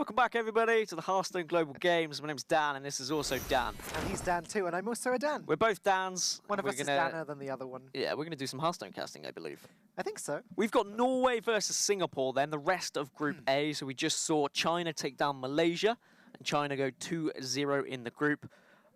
Welcome back, everybody, to the Hearthstone Global Games. My name's Dan, and this is also Dan. And he's Dan too, and I'm also a Dan. We're both Dans. One of us is Danner than the other one. Yeah, we're going to do some Hearthstone casting, I believe. I think so. We've got Norway versus Singapore, then the rest of Group A. So we just saw China take down Malaysia, and China go 2-0 in the group.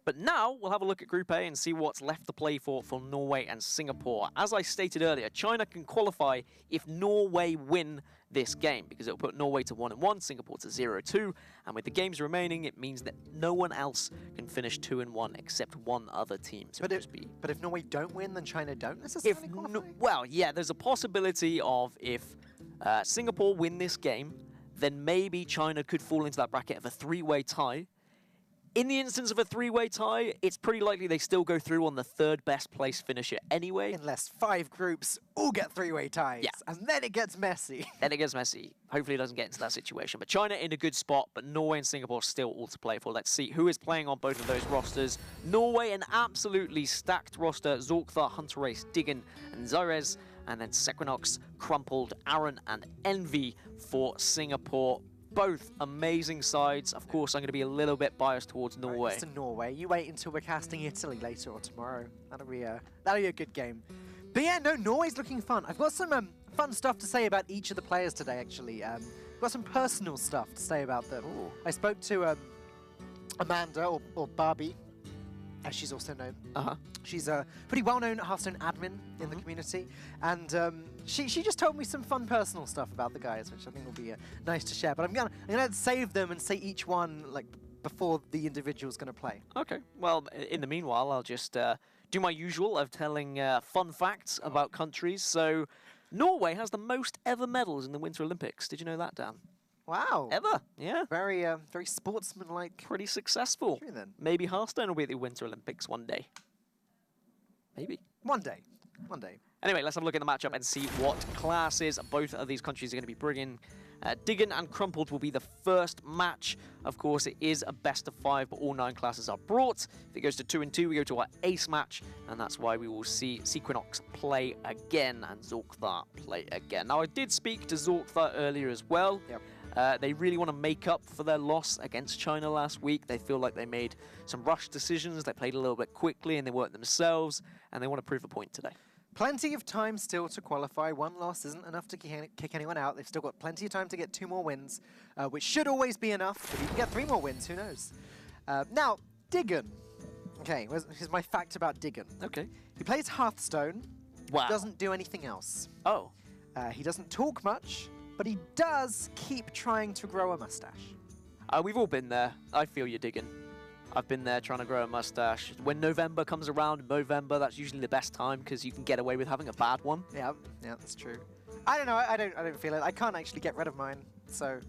But now we'll have a look at Group A and see what's left to play for Norway and Singapore. As I stated earlier, China can qualify if Norway win this game, because it'll put Norway to 1-1, Singapore to 0-2, and with the games remaining, it means that no one else can finish 2-1 except one other team. So but if Norway don't win, then China don't necessarily qualify? Well, yeah, there's a possibility of if Singapore win this game, then maybe China could fall into that bracket of a three-way tie. In the instance of a three-way tie, it's pretty likely they still go through on the third best place finisher anyway. Unless 5 groups all get three-way ties. Yeah. And then it gets messy. Then it gets messy. Hopefully it doesn't get into that situation. But China in a good spot, but Norway and Singapore still all to play for. Let's see who is playing on both of those rosters. Norway, an absolutely stacked roster. Zorktha, Hunter Race, Diggen, and Zyrez. And then Sequinox, Crumpled, Aaron, and Envy for Singapore. Both amazing sides. Of course, I'm going to be a little bit biased towards Norway. Right, Mr. Norway, you wait until we're casting Italy later or tomorrow. That'll be a good game. But yeah, no, Norway's looking fun. I've got some fun stuff to say about each of the players today, actually. I've got some personal stuff to say about them. Ooh. I spoke to Amanda, or Barbie, as she's also known. She's a pretty well-known Hearthstone admin in the community, and she just told me some fun personal stuff about the guys, which I think will be nice to share. But I'm gonna save them and say each one like before the individual's gonna play. Okay. Well, in the meanwhile, I'll just do my usual of telling fun facts about countries. So, Norway has the most ever medals in the Winter Olympics. Did you know that, Dan? Wow. Ever, yeah. Very sportsman-like. Pretty successful. True, then. Maybe Hearthstone will be at the Winter Olympics one day. Maybe. One day. One day. Anyway, let's have a look at the matchup and see what classes both of these countries are going to be bringing. Diggen and Crumpled will be the first match. Of course, it is a best-of-5, but all 9 classes are brought. If it goes to 2-2, we go to our ace match, and that's why we will see Sequinox play again and Zorktha play again. Now, I did speak to Zorktha earlier as well. Yep. They really want to make up for their loss against China last week. They feel like they made some rushed decisions. They played a little bit quickly and they weren't themselves, and they want to prove a point today. Plenty of time still to qualify. 1 loss isn't enough to kick anyone out. They've still got plenty of time to get 2 more wins, which should always be enough. If you can get 3 more wins, who knows? Now, Diggen. Okay, here's my fact about Diggen. Okay. He plays Hearthstone. Wow. Doesn't do anything else. Oh. He doesn't talk much, but he does keep trying to grow a mustache. We've all been there. I feel you, Diggen. I've been there trying to grow a mustache. When November comes around, Movember, that's usually the best time because you can get away with having a bad one. Yeah, that's true. I don't know. I don't feel it. I can't actually get rid of mine, so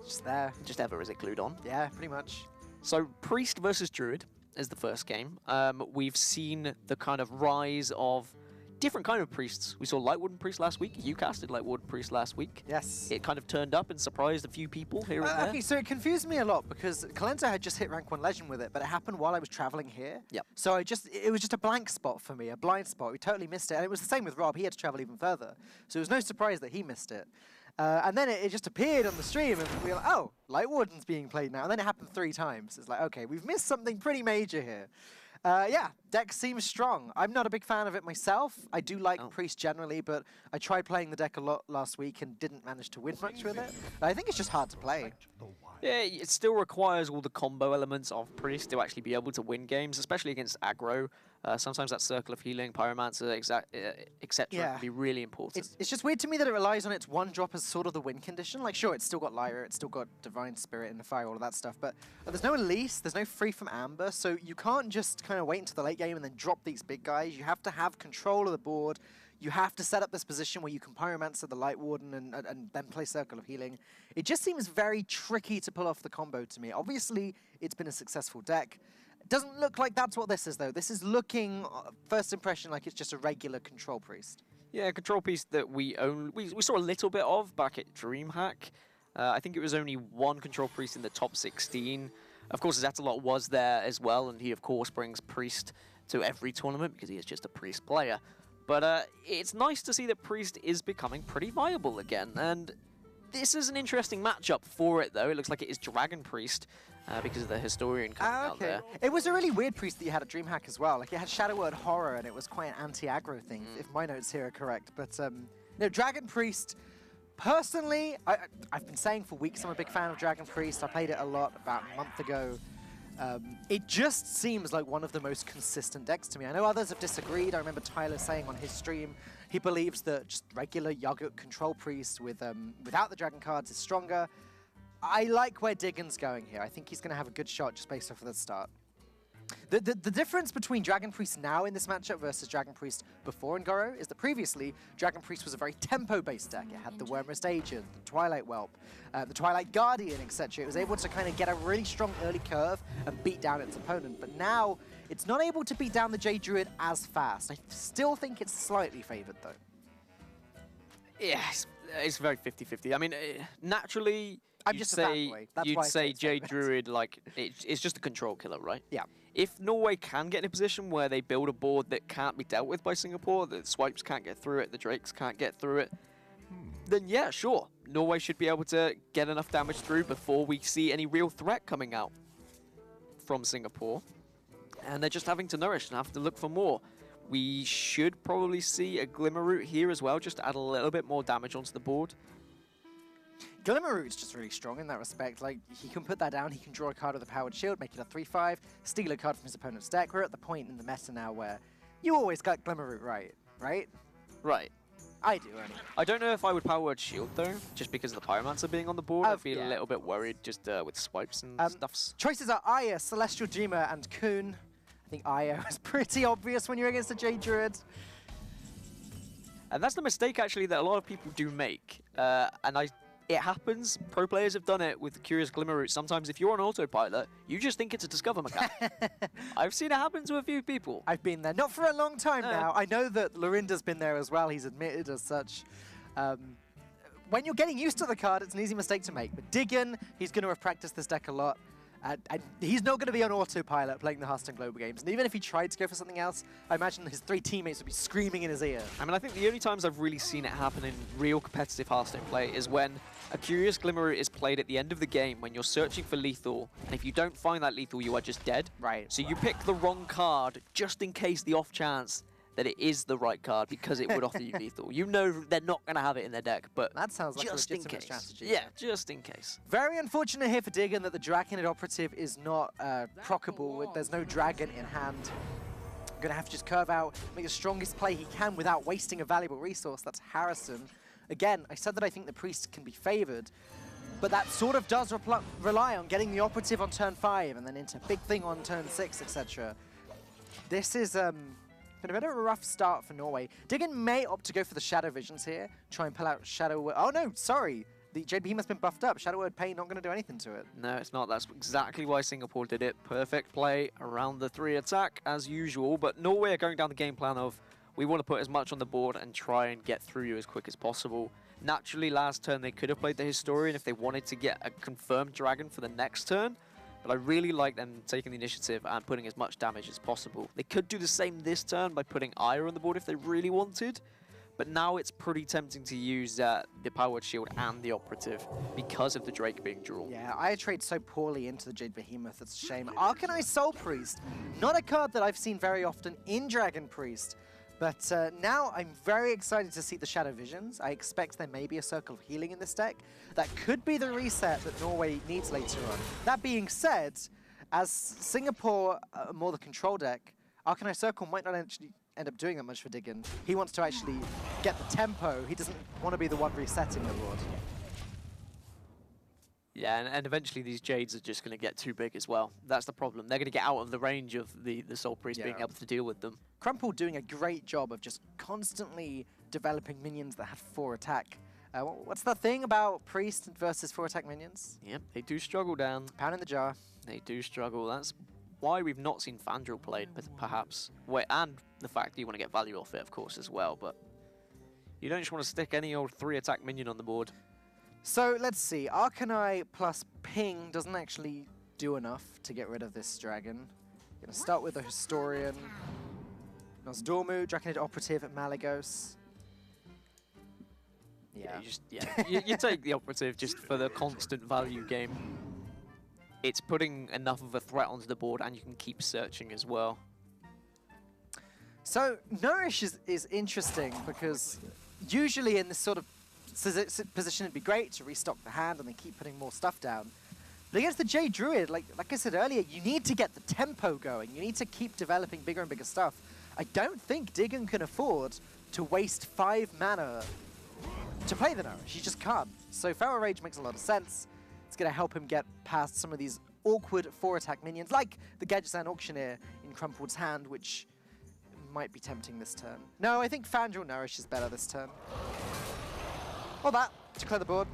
it's just there. Just ever is it glued on? Yeah, pretty much. So Priest versus Druid is the first game. We've seen the kind of rise of different kind of priests. We saw Lightwarden Priest last week. You casted Lightwarden Priest last week. Yes. It kind of turned up and surprised a few people here and there. Okay, so it confused me a lot because Kalenta had just hit rank 1 legend with it, but it happened while I was traveling here. Yep. So it was just a blank spot for me, a blind spot. We totally missed it. And it was the same with Rob. He had to travel even further. So it was no surprise that he missed it. And then it just appeared on the stream, and we were like, oh, Lightwarden's being played now. And then it happened 3 times. It's like, okay, we've missed something pretty major here. Yeah, deck seems strong. I'm not a big fan of it myself. I do like Priest generally, but I tried playing the deck a lot last week and didn't manage to win much with it. I think it's just hard to play. Yeah, it still requires all the combo elements of Priest to actually be able to win games, especially against aggro. Sometimes that Circle of Healing, Pyromancer, etc. can be really important. It's just weird to me that it relies on its 1-drop as sort of the win condition. Like, sure, it's still got Lyra, it's still got Divine Spirit and the Fire, all of that stuff, but there's no Elise, there's no free from Amber, so you can't just kind of wait until the late game and then drop these big guys. You have to have control of the board. You have to set up this position where you can Pyromancer the Lightwarden and then play Circle of Healing. It just seems very tricky to pull off the combo to me. Obviously, it's been a successful deck. It doesn't look like that's what this is, though. This is looking, first impression, like it's just a regular Control Priest. Yeah, Control Priest that we saw a little bit of back at DreamHack. I think it was only 1 Control Priest in the top 16. Of course, Zetalot was there as well, and he, of course, brings Priest to every tournament because he is just a Priest player. But it's nice to see that Priest is becoming pretty viable again, and This is an interesting matchup for it, though. It looks like it is Dragon Priest because of the Historian coming out there. It was a really weird Priest that you had at DreamHack as well. Like, it had Shadow Word Horror, and it was quite an anti-aggro thing, if my notes here are correct. But, no, Dragon Priest, personally, I've been saying for weeks I'm a big fan of Dragon Priest. I played it a lot about a month ago. It just seems like one of the most consistent decks to me. I know others have disagreed. I remember Tyler saying on his stream he believes that just regular Yogurt Control Priest without the Dragon cards is stronger. I like where Diggen's going here. I think he's going to have a good shot just based off of the start. The difference between Dragon Priest now in this matchup versus Dragon Priest before in Goro is that previously, Dragon Priest was a very tempo-based deck. It had the Wormrest Agent, the Twilight Whelp, the Twilight Guardian, etc. It was able to kind of get a really strong early curve and beat down its opponent. But now, it's not able to beat down the Jade Druid as fast. I still think it's slightly favored, though. Yeah, it's very 50-50. I mean, naturally, you'd say Jade Druid, like, it's just a control killer, right? Yeah. If Norway can get in a position where they build a board that can't be dealt with by Singapore, the Swipes can't get through it, the Drakes can't get through it, then yeah, sure. Norway should be able to get enough damage through before we see any real threat coming out from Singapore. And they're just having to nourish and have to look for more. We should probably see a Glimmer Root here as well, just to add a little bit more damage onto the board. Glimmer Root's just really strong in that respect. Like, he can put that down, he can draw a card with a Powered Shield, make it a 3/5, steal a card from his opponent's deck. We're at the point in the meta now where you always got Glimmer Root right? Right. I do, anyway. I don't know if I would Powered Shield, though, just because of the Pyromancer being on the board. I'd be a little bit worried just with swipes and stuffs. Choices are Aya, Celestial Dreamer, and Kuhn. I think Aya is pretty obvious when you're against a Jade Druid. And that's the mistake, actually, that a lot of people do make. It happens. Pro players have done it with the Curious Glimmer Root. Sometimes if you're on autopilot, you just think it's a Discover mechanic. I've seen it happen to a few people. I've been there. Not for a long time now. I know that Lorinda's been there as well. He's admitted as such. When you're getting used to the card, it's an easy mistake to make. But Diggen, he's going to have practiced this deck a lot. And he's not going to be on autopilot playing the Hearthstone Global Games. And even if he tried to go for something else, I imagine his 3 teammates would be screaming in his ear. I mean, I think the only times I've really seen it happen in real competitive Hearthstone play is when a Curious Glimmer Root is played at the end of the game when you're searching for lethal, and if you don't find that lethal, you are just dead. Right. So you pick the wrong card just in case the off chance that it is the right card because it would offer you lethal. You know they're not going to have it in their deck, but that sounds like just a in legitimate case. strategy. Yeah, just in case. Very unfortunate here for Diggen that the Draconid Operative is not proccable. There's no dragon in hand. Going to have to just curve out, make the strongest play he can without wasting a valuable resource. That's Harrison. Again, I said that I think the Priest can be favored, but that sort of does rely on getting the Operative on turn 5 and then into big thing on turn 6, etc. This is been a bit of a rough start for Norway. Diggen may opt to go for the Shadow Visions here, try and pull out Shadow Word. Oh no, sorry. The Jade Behemoth's been buffed up. Shadow Word Pain not going to do anything to it. No, it's not. That's exactly why Singapore did it. Perfect play around the 3 attack as usual, but Norway are going down the game plan of we want to put as much on the board and try and get through you as quick as possible. Naturally, last turn they could have played the Historian if they wanted to get a confirmed Dragon for the next turn, but I really like them taking the initiative and putting as much damage as possible. They could do the same this turn by putting Aya on the board if they really wanted, but now it's pretty tempting to use the Powered Shield and the Operative because of the Drake being drawn. Yeah, Aya trades so poorly into the Jade Behemoth, it's a shame. Arcanine Soul Priest, not a card that I've seen very often in Dragon Priest, but now I'm very excited to see the Shadow Visions. I expect there may be a Circle of Healing in this deck. That could be the reset that Norway needs later on. That being said, as Singapore more the control deck, Arcanine Circle might not actually end up doing that much for Diggen. He wants to actually get the tempo. He doesn't want to be the one resetting the board. Yeah, and eventually these Jades are just going to get too big as well. That's the problem. They're going to get out of the range of the Soul Priest being able to deal with them. Crumple doing a great job of just constantly developing minions that have 4 attack. What's the thing about Priest versus 4 attack minions? Yep, they do struggle, Dan. Pound in the jar. They do struggle. That's why we've not seen Fandral played, perhaps. And the fact that you want to get value off it, of course, as well. But you don't just want to stick any old 3 attack minion on the board. So let's see. Arcanine plus Ping doesn't actually do enough to get rid of this dragon. Gonna start with a Historian. Nosdormu, Draconid Operative at Malagos. Yeah. You take the operative just for the constant value game. It's putting enough of a threat onto the board, and you can keep searching as well. So Nourish is interesting because usually in this sort of position it'd be great to restock the hand and then keep putting more stuff down. But against the Jade Druid, like I said earlier, you need to get the tempo going. You need to keep developing bigger and bigger stuff. I don't think Diggen can afford to waste 5 mana to play the Nourish. He just can't. So Feral Rage makes a lot of sense. It's going to help him get past some of these awkward 4-attack minions, like the Gadgetzan Auctioneer in Crumpled's hand, which might be tempting this turn. No, I think Fandral Nourish is better this turn. Or that, to clear the board.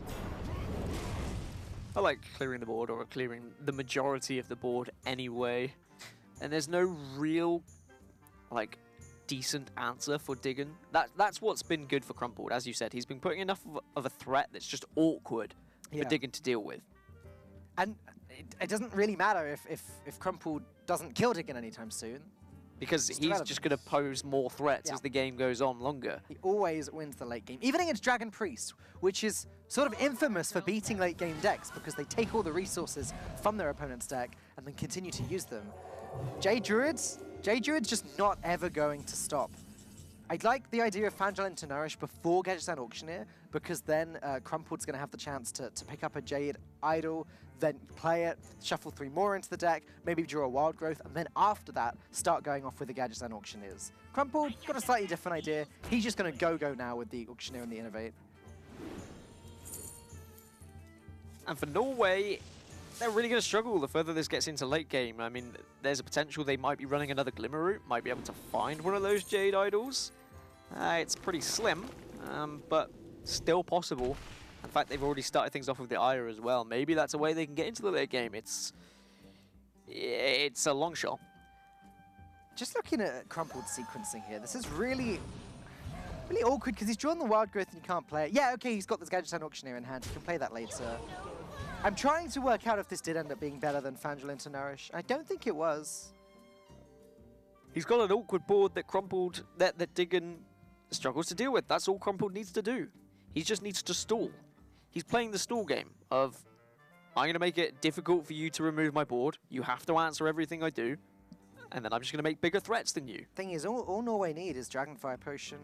I like clearing the board, or clearing the majority of the board anyway. And there's no real, like, decent answer for Diggen. That's what's been good for Crumpled, as you said. He's been putting enough of a threat that's just awkward for Diggen to deal with. And it doesn't really matter if Crumpled doesn't kill Diggen anytime soon. Because he's just going to pose more threats as the game goes on longer. He always wins the late game, even against Dragon Priest, which is sort of infamous for beating late game decks because they take all the resources from their opponent's deck and then continue to use them. Jade Druid's just not ever going to stop. I'd like the idea of Fangel into Nourish before Gadgetzan Auctioneer, because then Crumpled's going to have the chance to pick up a Jade Idol, then play it, shuffle 3 more into the deck, maybe draw a Wild Growth, and then after that, start going off with the Gadgetzan Auctioneers. Crumpled got a slightly different idea. He's just going to go now with the Auctioneer and the Innovate. And for Norway, they're really going to struggle the further this gets into late game. I mean, there's a potential they might be running another Glimmer route, might be able to find one of those Jade Idols. It's pretty slim, but still possible. In fact, they've already started things off with the Ire as well. Maybe that's a way they can get into the late game. It's a long shot. Just looking at Crumpled sequencing here, this is really awkward because he's drawn the Wild Growth and you can't play it. Yeah, okay, he's got this Gadgetzan Auctioneer in hand. He can play that later. I'm trying to work out if this did end up being better than Fangel into Nourish. I don't think it was. He's got an awkward board that Crumpled, that Diggen struggles to deal with. That's all Crumpled needs to do. He just needs to stall. He's playing the stall game of, I'm going to make it difficult for you to remove my board. You have to answer everything I do. And then I'm just going to make bigger threats than you. Thing is, all Norway need is Dragonfire Potion.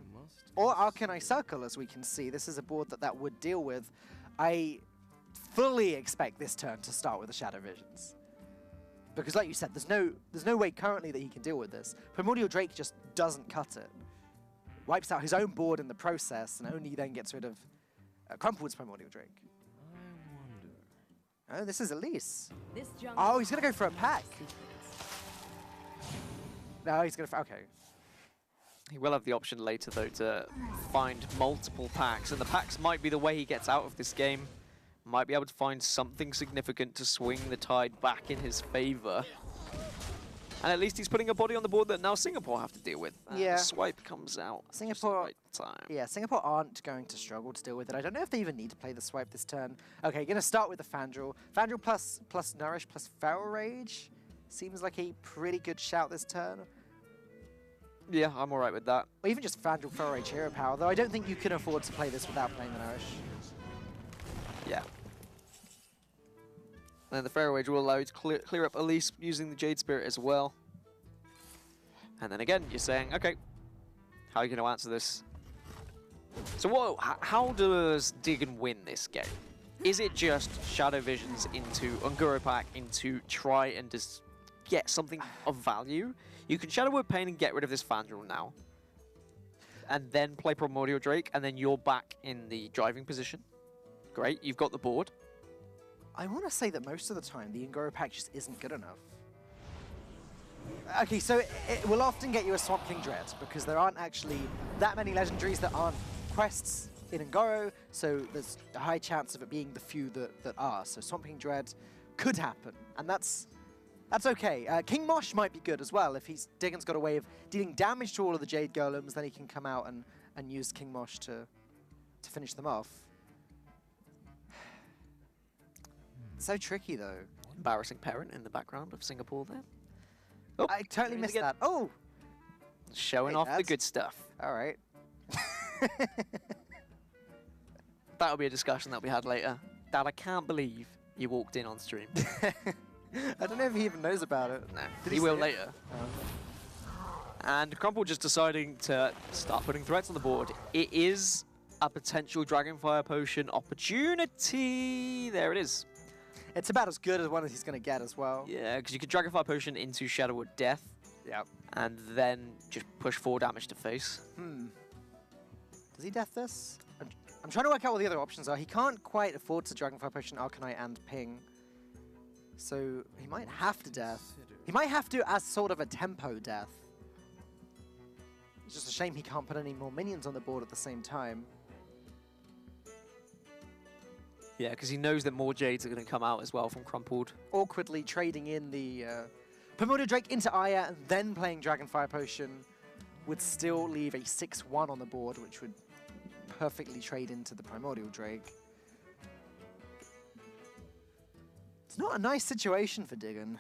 Or Arcanine Circle, as we can see. This is a board that would deal with. I fully expect this turn to start with the Shadow Visions. Because like you said, there's no way currently that he can deal with this. Primordial Drake just doesn't cut it. Wipes out his own board in the process, and only then gets rid of Crumpled's Primordial Drake. Oh, this is Elise. Oh, he's going to go for a pack. No, he's going to... Okay. He will have the option later, though, to find multiple packs. And the packs might be the way he gets out of this game. Might be able to find something significant to swing the tide back in his favor. And at least he's putting a body on the board that now Singapore have to deal with. Yeah. The swipe comes out. Singapore, right time. Yeah, Singapore aren't going to struggle to deal with it. I don't know if they even need to play the swipe this turn. Okay, going to start with the Fandral. Fandral plus Nourish plus Feral Rage seems like a pretty good shout this turn. Yeah, I'm all right with that. Or even just Fandral Feral Rage Hero Power, though I don't think you can afford to play this without playing the Nourish. Yeah. And the Feral Rage will allow you to clear up Elise using the Jade Spirit as well. And then again, you're saying, okay, how are you going to answer this? So how does Diggen win this game? Is it just Shadow Visions into Unguro Pack into try and just get something of value? You can Shadow Word Pain and get rid of this Fandral now. And then play Primordial Drake, and then you're back in the driving position. Great, you've got the board. I want to say that most of the time, the Unguro Pack just isn't good enough. Okay, so it will often get you a Swamp King Dread, because there aren't actually that many legendaries that aren't quests in Ungoro, so there's a high chance of it being the few that are. So Swamp King Dread could happen, and that's okay. King Mosh might be good as well. If Diggen's got a way of dealing damage to all of the Jade Golems, then he can come out and use King Mosh to finish them off. So tricky, though. Embarrassing parent in the background of Singapore there. Oh, I totally missed that. Oh! Showing off the good stuff. All right. That'll be a discussion that we had later. Dad, I can't believe you walked in on stream. I don't know if he even knows about it. No, Did he see will it? later. Oh. And Crumple just deciding to start putting threats on the board. It is a potential Dragonfire Potion opportunity. There it is. It's about as good as one as he's going to get as well. Yeah, because you could Dragonfire Potion into Shadowwood Death. Yeah. And then just push 4 damage to face. Does he death this? I'm trying to work out what the other options are. He can't quite afford to Dragonfire Potion, Arcanite, and Ping. So he might have to death. He might have to as sort of a tempo death. It's just a shame he can't put any more minions on the board at the same time. Yeah, because he knows that more Jades are going to come out as well from Crumpled. Awkwardly trading in the Primordial Drake into Aya and then playing Dragonfire Potion would still leave a 6-1 on the board, which would perfectly trade into the Primordial Drake. It's not a nice situation for Diggin.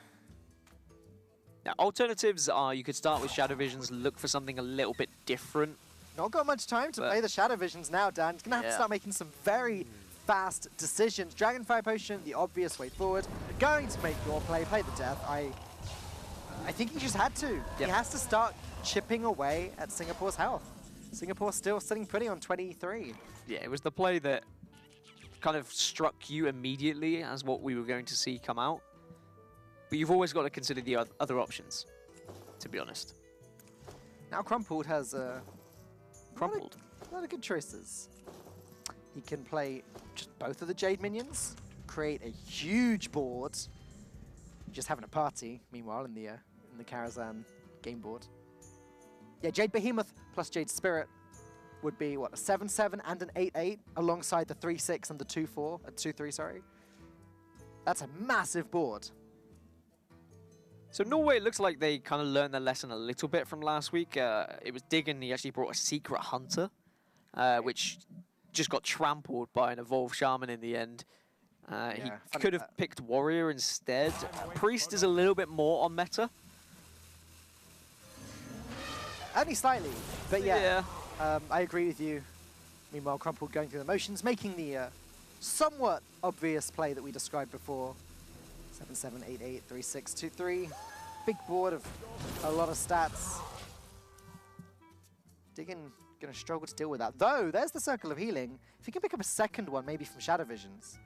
Now, alternatives are you could start with Shadow Visions, look for something a little bit different. Not got much time to play the Shadow Visions now, Dan. He's going to have to start making some very fast decisions. Dragonfire Potion, the obvious way forward. Going to make your play the death. I think he just had to. Yep. He has to start chipping away at Singapore's health. Singapore's still sitting pretty on 23. Yeah, it was the play that kind of struck you immediately as what we were going to see come out. But you've always got to consider the other options, to be honest. Now Crumpled has a lot of good choices. He can play just both of the Jade minions, create a huge board, just having a party, meanwhile, in the Karazhan game board. Yeah, Jade Behemoth plus Jade Spirit would be, what, a 7-7 and an 8-8 alongside the 3-6 and the 2-4, 2-3, sorry. That's a massive board. So Norway, it looks like they kind of learned their lesson a little bit from last week. It was Diggin, he actually brought a Secret Hunter, which just got trampled by an Evolved Shaman in the end. He could have picked Warrior instead. Priest is a little bit more on meta. Only slightly, but yeah. I agree with you. Meanwhile, Crumpled going through the motions, making the somewhat obvious play that we described before. 7-7, 8-8, 3-6, 2-3. Big board of a lot of stats. Diggin going to struggle to deal with that. Though, there's the Circle of Healing. If he can pick up a second one, maybe from Shadow Visions.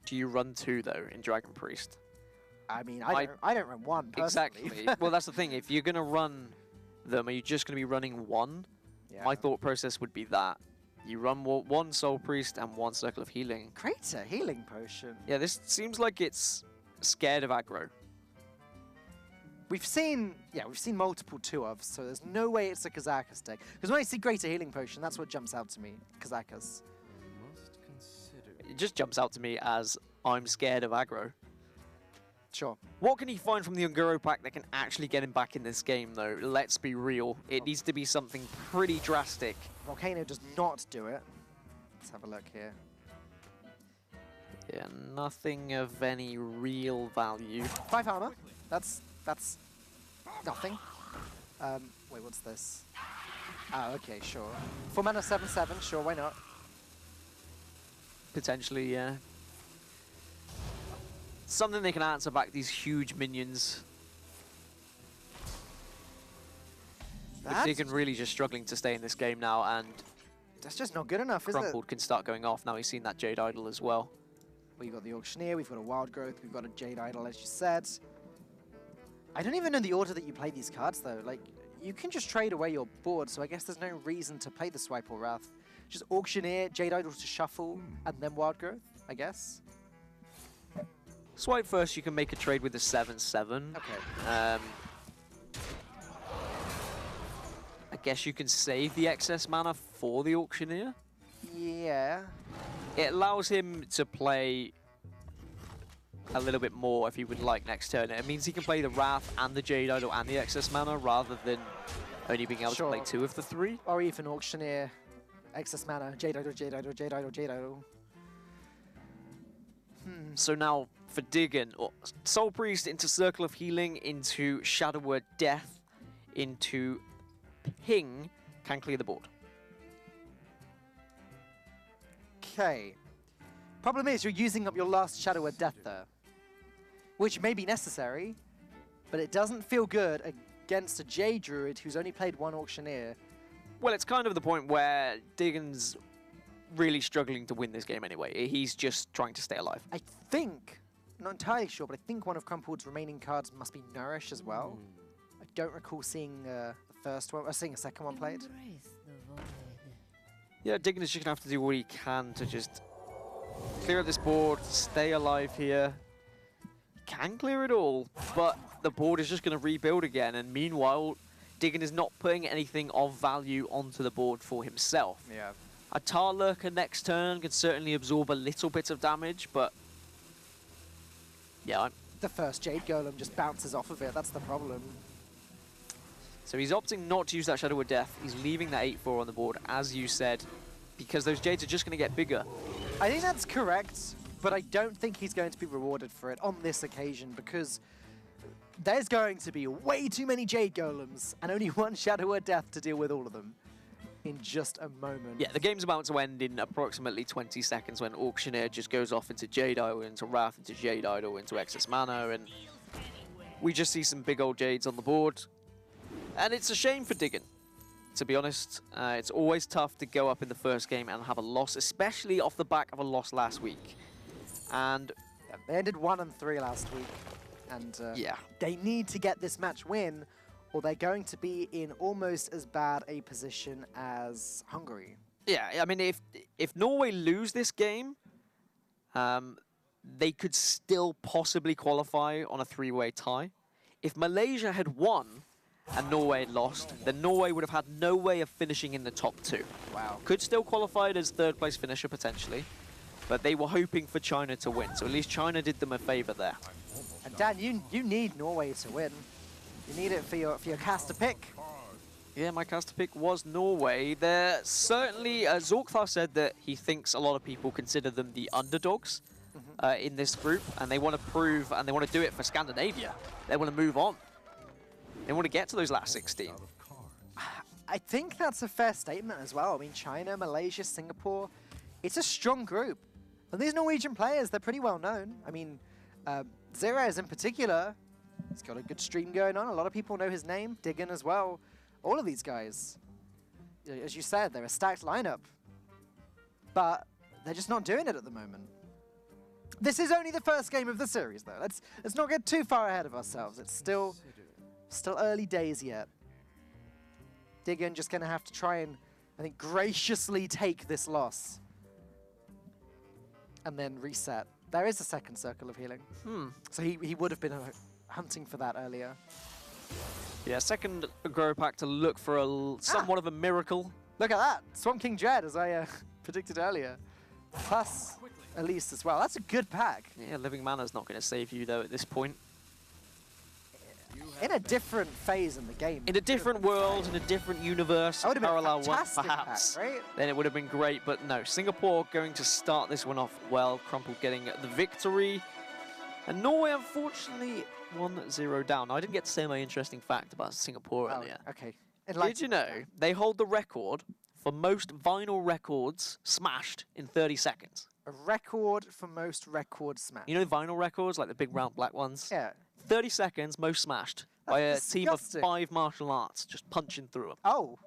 Do you run 2, though, in Dragon Priest? I mean, I don't run 1, personally. Exactly. Well, that's the thing. If you're going to run them, are you just going to be running 1? Yeah. My thought process would be that. You run 1 Soul Priest and 1 Circle of Healing. Create a healing potion. Yeah, this seems like it's scared of aggro. We've seen multiple 2-ofs, so there's no way it's a Kazakus deck. Because when I see Greater Healing Potion, that's what jumps out to me, Kazakus. It just jumps out to me as I'm scared of aggro. Sure. What can he find from the Unguro pack that can actually get him back in this game, though? Let's be real. It needs to be something pretty drastic. Volcano does not do it. Let's have a look here. Yeah, nothing of any real value. 5 armor. That's nothing. Wait, what's this? Oh, okay, sure. 4 mana, 7-7. Sure, why not? Potentially, yeah. Something they can answer back these huge minions. But Diggin really just struggling to stay in this game now, and that's just not good enough, is it? Crumpled can start going off now. He's seen that Jade Idol as well. We've got the Auctioneer, we've got a Wild Growth, we've got a Jade Idol, as you said. I don't even know the order that you play these cards, though. Like, you can just trade away your board, so I guess there's no reason to play the Swipe or Wrath. Just Auctioneer, Jade Idol to shuffle, and then Wild Growth, I guess. Swipe first, you can make a trade with the 7-7. Okay. I guess you can save the excess mana for the Auctioneer. Yeah. It allows him to play a little bit more if he would like next turn. It means he can play the Wrath and the Jade Idol and the excess mana rather than only being able to play 2 of the 3. Or even Auctioneer, excess mana, Jade Idol, Jade Idol, Jade Idol, Jade Idol. So now for Diggin, Soul Priest into Circle of Healing, into Shadow Word Death, into Ping, can clear the board. Okay. Problem is, you're using up your last Shadow of Death there. Which may be necessary, but it doesn't feel good against a Jade Druid who's only played one Auctioneer. Well, it's kind of the point where Diggen's really struggling to win this game anyway. He's just trying to stay alive. I think, not entirely sure, but I think one of Crumpled's remaining cards must be Nourish as well. I don't recall seeing the first one, or seeing a second one played. Yeah, Diggen is just going to have to do what he can to just clear this board, stay alive here. Can clear it all, but the board is just going to rebuild again, and meanwhile, Diggen is not putting anything of value onto the board for himself. Yeah. A Tar Lurker next turn can certainly absorb a little bit of damage, but yeah. The first Jade Golem just bounces off of it, that's the problem. So he's opting not to use that Shadow of Death. He's leaving that 8-4 on the board, as you said, because those Jades are just going to get bigger. I think that's correct, but I don't think he's going to be rewarded for it on this occasion, because there's going to be way too many Jade Golems and only one Shadow of Death to deal with all of them in just a moment. Yeah, the game's about to end in approximately 20 seconds when Auctioneer just goes off into Jade Idol, into Wrath, into Jade Idol, into Excess Mana, and we just see some big old Jades on the board. And it's a shame for Diggen, to be honest. It's always tough to go up in the first game and have a loss, especially off the back of a loss last week. And yeah, they ended 1-3 last week, and yeah, they need to get this match win, or they're going to be in almost as bad a position as Hungary. Yeah, I mean, if Norway lose this game, they could still possibly qualify on a 3-way tie. If Malaysia had won and Norway had lost, then Norway would have had no way of finishing in the top 2. Wow. Could still qualify as third place finisher potentially, but they were hoping for China to win, so at least China did them a favor there. And Dan, you need Norway to win. You need it for your caster pick. Yeah, my caster pick was Norway. There certainly, Zorkthar said that he thinks a lot of people consider them the underdogs in this group, and they want to prove, and they want to do it for Scandinavia. They want to move on. They want to get to those last 16. I think that's a fair statement as well. I mean, China, Malaysia, Singapore, it's a strong group. And these Norwegian players, they're pretty well known. I mean, Zerez in particular, he's got a good stream going on. A lot of people know his name. Diggen as well. All of these guys, as you said, they're a stacked lineup. But they're just not doing it at the moment. This is only the first game of the series, though. Let's not get too far ahead of ourselves. It's still early days yet. Diggen just going to have to try and, I think, graciously take this loss. And then reset. There is a second circle of healing. So he would have been hunting for that earlier. Yeah, second grow pack to look for somewhat of a miracle. Look at that. Swamp King Dread, as I predicted earlier. Plus Elise as well. That's a good pack. Yeah, Living Mana's not going to save you, though, at this point. In a different phase in the game. In a different world, in a different universe, that would have been a parallel one, fantastic perhaps, pack, right? then it would have been great. But no, Singapore going to start this one off well. Crumple getting the victory. And Norway, unfortunately, 1-0 down. Now, I didn't get to say my interesting fact about Singapore earlier. Okay. Did you know they hold the record for most vinyl records smashed in 30 seconds? A record for most record smash. You know vinyl records, like the big round black ones? Yeah. 30 seconds, most smashed, by a team of disgusting. 5 martial arts, just punching through them. Oh.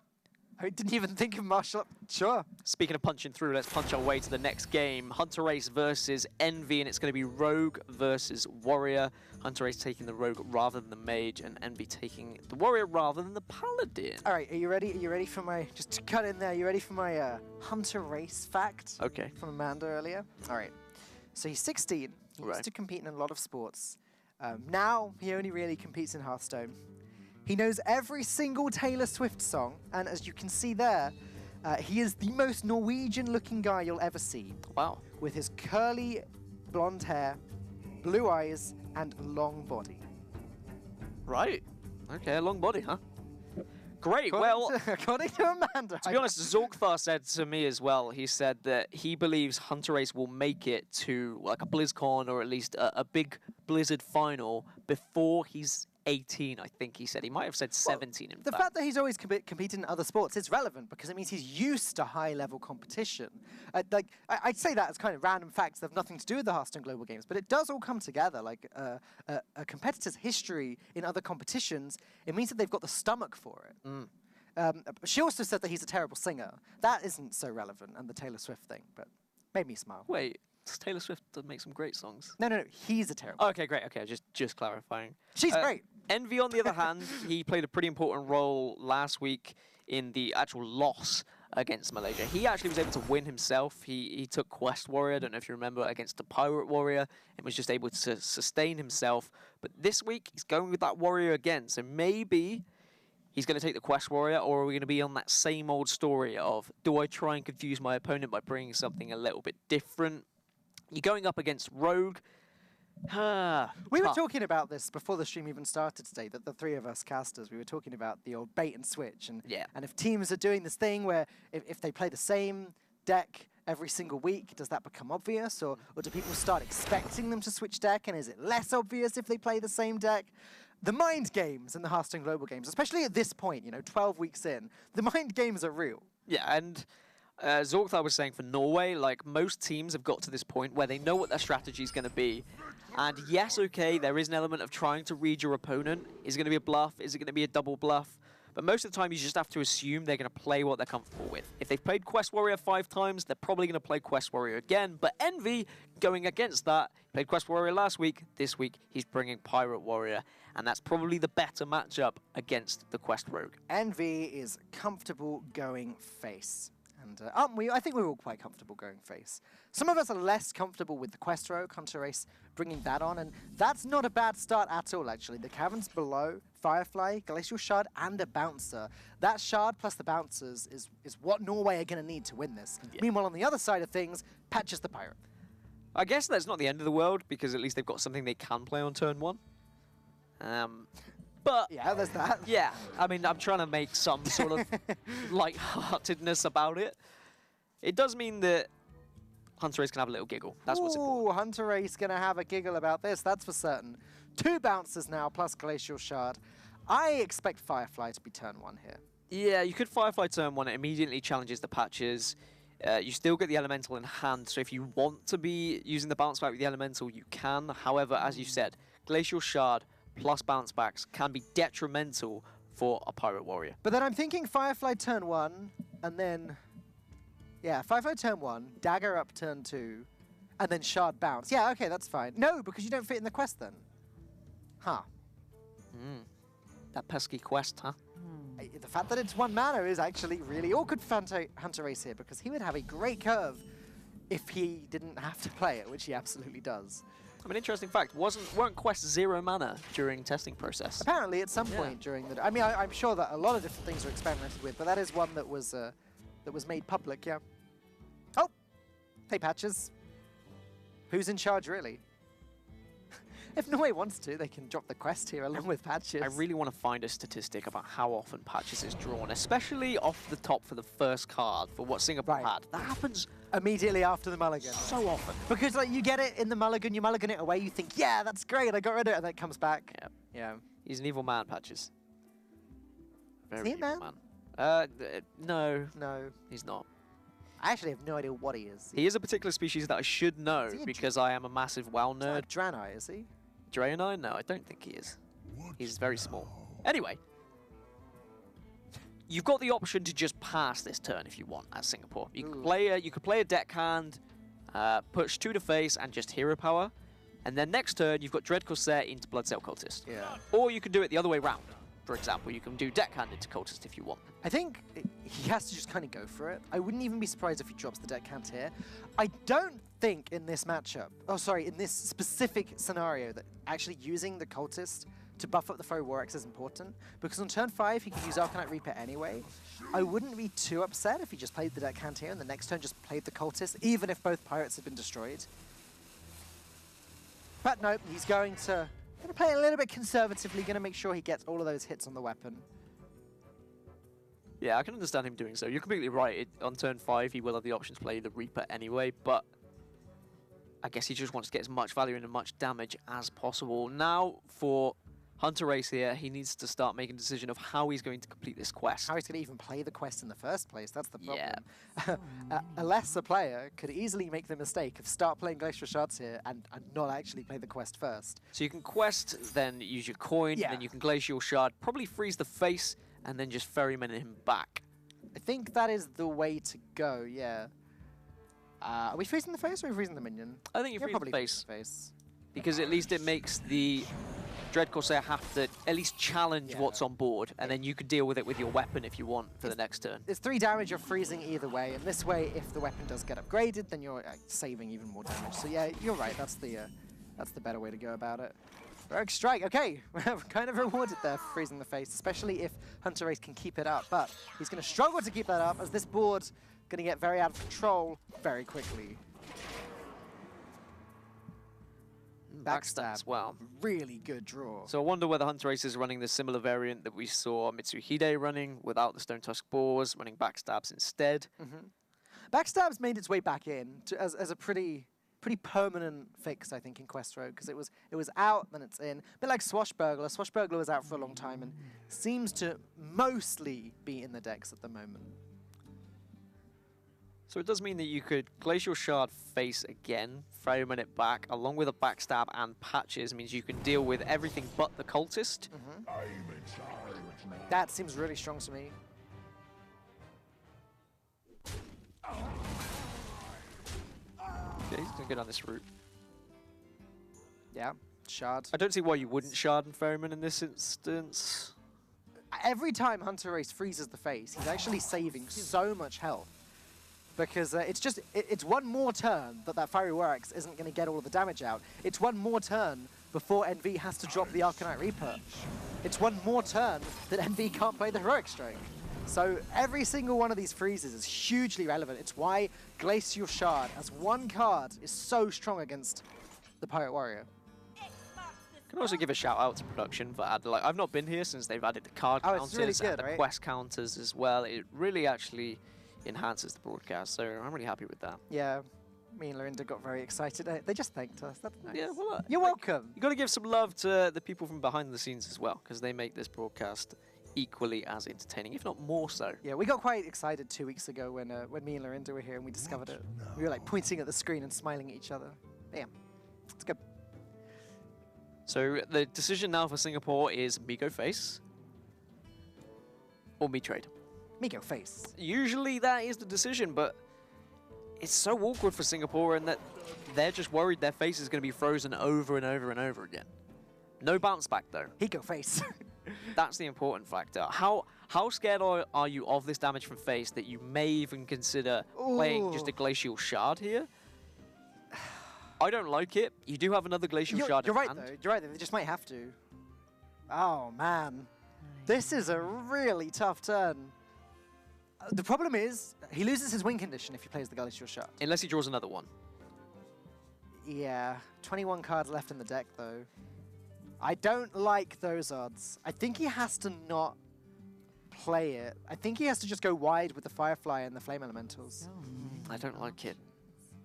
I didn't even think of martial art. Sure. Speaking of punching through, let's punch our way to the next game. Hunter Race versus Envy, and it's going to be Rogue versus Warrior. Hunter Race taking the Rogue rather than the Mage, and Envy taking the Warrior rather than the Paladin. All right, are you ready? Are you ready for my, just to cut in there, are you ready for my Hunter Race fact? Okay. From Amanda earlier. All right. So he's 16. He used to compete in a lot of sports. Now he only really competes in Hearthstone. He knows every single Taylor Swift song, and as you can see there, he is the most Norwegian-looking guy you'll ever see. Wow. With his curly blonde hair, blue eyes, and long body. Right. Okay, a long body, huh? Great, well... According to Amanda. To be honest, Zorkthar said to me as well, he said that he believes Hunter Race will make it to like a BlizzCon or at least a big Blizzard final before he's 18, I think he said. He might have said 17 in The fact that he's always competed in other sports is relevant because it means he's used to high-level competition. I'd say that as kind of random facts that have nothing to do with the Hearthstone Global Games, but it does all come together. Like a competitor's history in other competitions, it means that they've got the stomach for it. She also said that he's a terrible singer. That isn't so relevant, and the Taylor Swift thing, but made me smile. Wait, Taylor Swift does make some great songs. No, he's a terrible. Okay, great. Okay, just clarifying. She's great. Envy, on the other hand, he played a pretty important role last week in the actual loss against Malaysia. He actually was able to win himself. He took Quest Warrior, I don't know if you remember, against the Pirate Warrior, and was just able to sustain himself. But this week, he's going with that Warrior again, so maybe he's going to take the Quest Warrior, or are we going to be on that same old story of, do I try and confuse my opponent by bringing something a little bit different? You're going up against Rogue. We were talking about this before the stream even started today, that the three of us casters, we were talking about the old bait and switch. And if teams are doing this thing where if they play the same deck every single week, does that become obvious? Or do people start expecting them to switch deck? And is it less obvious if they play the same deck? The mind games in the Hearthstone Global Games, especially at this point, 12 weeks in, the mind games are real. Yeah, and Zorkthar was saying for Norway, like most teams have got to this point where they know what their strategy is going to be. And yes, okay, there is an element of trying to read your opponent. Is it going to be a bluff? Is it going to be a double bluff? But most of the time, you just have to assume they're going to play what they're comfortable with. If they've played Quest Warrior 5 times, they're probably going to play Quest Warrior again. But Envy, going against that, played Quest Warrior last week. This week, he's bringing Pirate Warrior. And that's probably the better matchup against the Quest Rogue. Envy is comfortable going face. And aren't we? I think we're all quite comfortable going face. Some of us are less comfortable with the Quest Rogue, Hunter Race, bringing that on, and that's not a bad start at all, actually. The Caverns below, Firefly, Glacial Shard, and a Bouncer. That Shard plus the Bouncers is what Norway are going to need to win this. Yeah. Meanwhile, on the other side of things, Patches the Pirate. I guess that's not the end of the world, because at least they've got something they can play on turn 1. But yeah, there's that. Yeah, I mean, I'm trying to make some sort of lightheartedness about it. It does mean that Hunter Race can have a little giggle. That's what's important. Hunter Race gonna have a giggle about this, that's for certain. 2 Bouncers now, plus Glacial Shard. I expect Firefly to be turn 1 here. Yeah, you could Firefly turn 1. It immediately challenges the Patches. You still get the Elemental in hand, so if you want to be using the bounce back with the Elemental, you can. However, as you said, Glacial Shard plus bounce backs can be detrimental for a Pirate Warrior. But then I'm thinking Firefly turn 1, and then, yeah, Firefly turn 1, Dagger up turn 2, and then Shard bounce. Yeah, okay, that's fine. No, because you don't fit in the quest then. Huh. That pesky quest, huh? The fact that it's 1 mana is actually really awkward for Hunter Race here, because he would have a great curve if he didn't have to play it, which he absolutely does. I mean, interesting fact, weren't quests 0 mana during testing process? Apparently, at some point during the... I mean, I'm sure that a lot of different things are experimented with, but that is one that was made public, yeah. Oh! Hey, Patches. Who's in charge, really? If Norway wants to, they can drop the quest here along with Patches. I really want to find a statistic about how often Patches is drawn, especially off the top for the first card, for what Singapore had. That happens immediately after the mulligan. So often. Because like you get it in the mulligan, you mulligan it away, you think, yeah, that's great, I got rid of it, and then it comes back. Yeah. Yeah. He's an evil man, Patches. Very Is he a man? No. No. He's not. I actually have no idea what he is. He is a particular species that I should know because I am a massive WoW nerd. Draenei, is he? Draenei? No, I don't think he is. He's very small. Anyway, you've got the option to just pass this turn if you want as Singapore. You could play a deck hand, push 2 to face, and just hero power. And then next turn, you've got Dread Corsair into Bloodsail Cultist. Yeah. Or you can do it the other way round. For example, you can do deck hand into Cultist if you want. I think he has to just kind of go for it. I wouldn't even be surprised if he drops the deck hand here. I don't think in this matchup, in this specific scenario, that actually using the Cultist to buff up the Furry War Axe is important, because on turn 5 he could use Arcanite Reaper anyway. I wouldn't be too upset if he just played the deck hand here and the next turn just played the Cultist, even if both pirates had been destroyed. But no, he's going to play a little bit conservatively, going to make sure he gets all of those hits on the weapon. Yeah, I can understand him doing so. You're completely right. On turn 5, he will have the option to play the Reaper anyway, but I guess he just wants to get as much value and as much damage as possible. Now, for Hunter Ace here, he needs to start making a decision of how he's going to complete this quest. How he's going to even play the quest in the first place, that's the Yeah. problem. A lesser player could easily make the mistake of start playing Glacial Shards here and not actually play the quest first. So you can quest, then use your coin, Yeah. then you can Glacial Shard, probably freeze the face, and then just ferryman him back. I think that is the way to go, yeah. Are we freezing the face or are we freezing the minion? I think you You're freeze probably the face, freezing the face. because at least it makes the Dread Corsair have to at least challenge Yeah. what's on board, and then you could deal with it with your weapon if you want for the next turn. It's 3 damage, you're freezing either way, and this way, if the weapon does get upgraded, then you're saving even more damage. So yeah, you're right, that's the better way to go about it. Rogue Strike, okay, we're kind of rewarded there for freezing the face, especially if Hunter Ace can keep it up, but he's going to struggle to keep that up as this board's going to get very out of control very quickly. Backstab as well. Really good draw. So I wonder whether Hunter Ace is running the similar variant that we saw Mitsuhide running without the Stone Tusk Boars, running backstabs instead. Backstab's made its way back in as a pretty permanent fix, I think, in Quest Rogue, because it was out, then it's in. A bit like Swashbuckler. Swashbuckler was out for a long time and seems to mostly be in the decks at the moment. So it does mean that you could Glacial Shard face again, ferryman it back, along with a backstab and patches, means you can deal with everything but the cultist. That seems really strong to me. Yeah, he's going to go down this route. Yeah, Shard. I don't see why you wouldn't Shard and ferryman in this instance. Every time Hunter Ace freezes the face, he's actually saving so much health. Because it's one more turn that Fiery War Axe isn't going to get all of the damage out. It's one more turn before NV has to drop the Arcanite Reaper. It's one more turn that NV can't play the Heroic Strike. So every single one of these freezes is hugely relevant. It's why Glacial Shard as one card is so strong against the Pirate Warrior. Can also give a shout out to production for I've not been here since they've added the card counters really good, and the right? quest counters as well. It really actually enhances the broadcast, so I'm really happy with that. Yeah, me and Lorinda got very excited. They just thanked us. That's nice. Yeah, well, You're welcome. You got to give some love to the people from behind the scenes as well, because they make this broadcast equally as entertaining, if not more so. Yeah, we got quite excited 2 weeks ago when me and Lorinda were here and we discovered it. We were like pointing at the screen and smiling at each other. Damn, it's good. So the decision now for Singapore is me go face or me trade. Me go face. Usually that is the decision, but it's so awkward for Singapore in that they're just worried their face is going to be frozen over and over and over again. No bounce back though. He go face. That's the important factor. How scared are you of this damage from face that you may even consider playing just a Glacial Shard here? I don't like it. You do have another Glacial Shard You're in right hand. though. You're right though. They just might have to. Oh man, this is a really tough turn. The problem is he loses his win condition if he plays the Glacial Shard. Unless he draws another one. Yeah, 21 cards left in the deck though. I don't like those odds. I think he has to not play it. I think he has to just go wide with the Firefly and the Flame Elementals. I don't like it.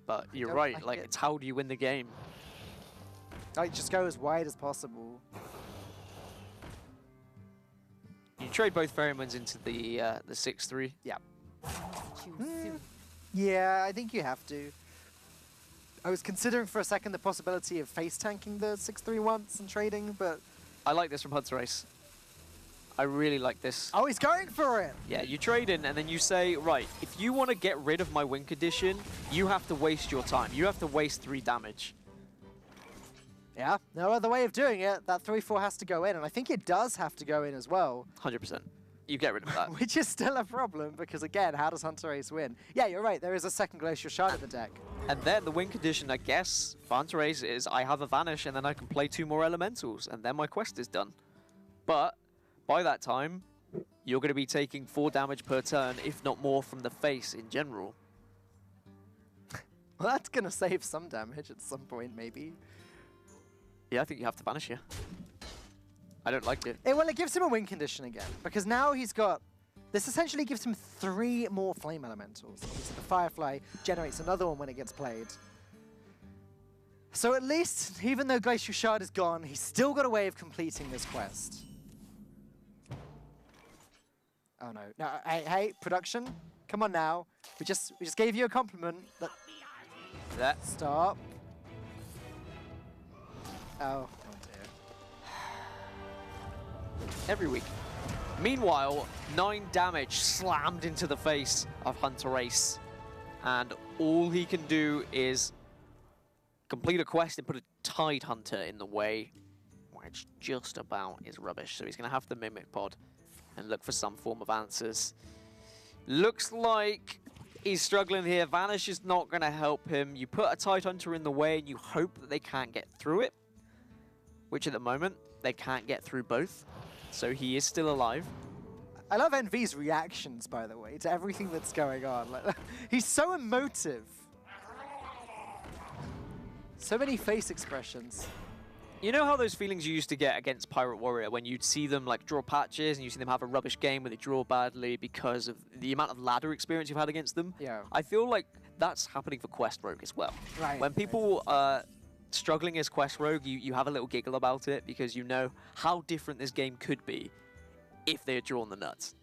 But you're Don't right, like like it. it's how do you win the game? Like, just go as wide as possible. You trade both Ferrymans into the 6-3. Yeah. Yeah, I think you have to. I was considering for a second the possibility of face tanking the 6-3 once and trading, but... I like this from Hunter Ace. I really like this. Oh, he's going for it! Yeah, you trade in and then you say, right, if you want to get rid of my win condition, you have to waste your time. You have to waste 3 damage. Yeah, no other way of doing it. That 3-4 has to go in, and I think it does have to go in as well. 100%. You get rid of that. Which is still a problem, because again, how does Hunter Ace win? Yeah, you're right, there is a second Glacial Shard in the deck. And then the win condition, I guess, for Hunter Ace is I have a Vanish and then I can play 2 more Elementals, and then my quest is done. But by that time, you're going to be taking 4 damage per turn, if not more, from the face in general. Well, that's going to save some damage at some point, maybe. Yeah, I think you have to Vanish here. I don't like it. Well, it gives him a win condition again, because now he's got... This essentially gives him 3 more Flame Elementals. Obviously, the Firefly generates another one when it gets played. So at least, even though Glacial Shard is gone, he's still got a way of completing this quest. Oh no. No, hey, production. Come on now. We just gave you a compliment. Stop. Oh dear. Every week. Meanwhile, 9 damage slammed into the face of Hunter Ace. And all he can do is complete a quest and put a Tide Hunter in the way, which just about is rubbish. So he's going to have the Mimic Pod and look for some form of answers. Looks like he's struggling here. Vanish is not going to help him. You put a Tide Hunter in the way and you hope that they can't get through it, which at the moment, they can't get through both. So he is still alive. I love NV's reactions, by the way, to everything that's going on. Like, he's so emotive. So many face expressions. You know how those feelings you used to get against Pirate Warrior when you'd see them like draw patches and you see them have a rubbish game where they draw badly because of the amount of ladder experience you've had against them? Yeah. I feel like that's happening for Quest Rogue as well. Right. When people are struggling as Quest Rogue, you have a little giggle about it because you know how different this game could be if they had drawn the nuts.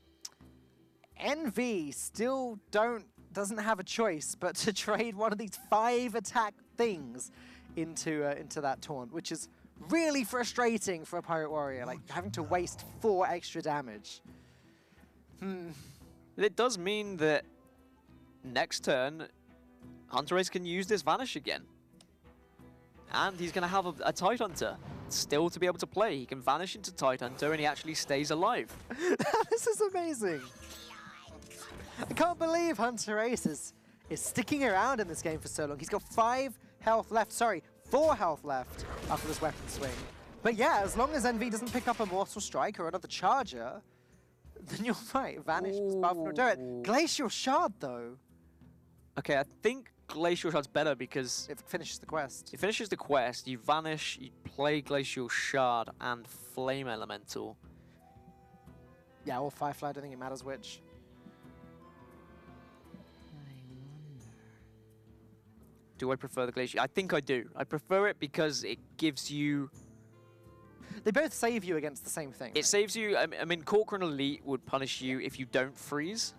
NV still doesn't have a choice but to trade one of these 5 attack things into that taunt, which is really frustrating for a Pirate Warrior, like having to waste 4 extra damage. It does mean that next turn, Hunter Ace can use this Vanish again. And he's going to have a Tide Hunter still to be able to play. He can vanish into Tide Hunter and he actually stays alive. This is amazing. I can't believe Hunter Ace is sticking around in this game for so long. He's got 5 health left. Sorry, 4 health left after this weapon swing. But yeah, as long as NV doesn't pick up a Mortal Strike or another Charger, then you're right. Vanish is powerful to do it. Glacial Shard, though. Okay, I think Glacial Shard's better because it finishes the quest. It finishes the quest, you vanish, you play Glacial Shard and Flame Elemental. Yeah, or Firefly, I don't think it matters which. Do I prefer the Glacial? I think I do. I prefer it because it gives you... They both save you against the same thing. It right? saves you... I mean, Corcoran Elite would punish you if you don't freeze.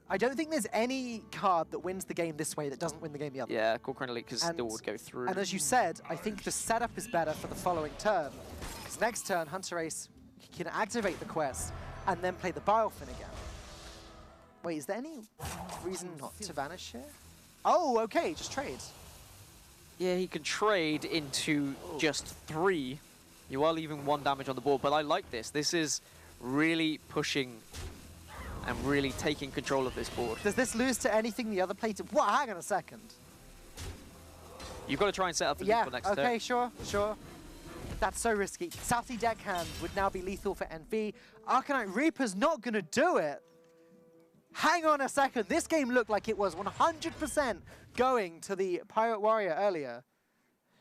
I don't think there's any card that wins the game this way that doesn't win the game the other. Yeah, Corcoran Elite still would go through. And as you said, I think the setup is better for the following turn. Because next turn, Hunter Ace can activate the quest and then play the Biofin again. Wait, is there any reason not to vanish here? Oh, okay, just trade. Yeah, he can trade into just 3. You are leaving 1 damage on the board, but I like this. This is really pushing and really taking control of this board. Does this lose to anything the other player? What? Hang on a second. You've got to try and set up the lethal next turn. Okay, sure. That's so risky. Southie Deckhand would now be lethal for NV. Arcanite Reaper's not going to do it. Hang on a second. This game looked like it was 100% going to the Pirate Warrior earlier.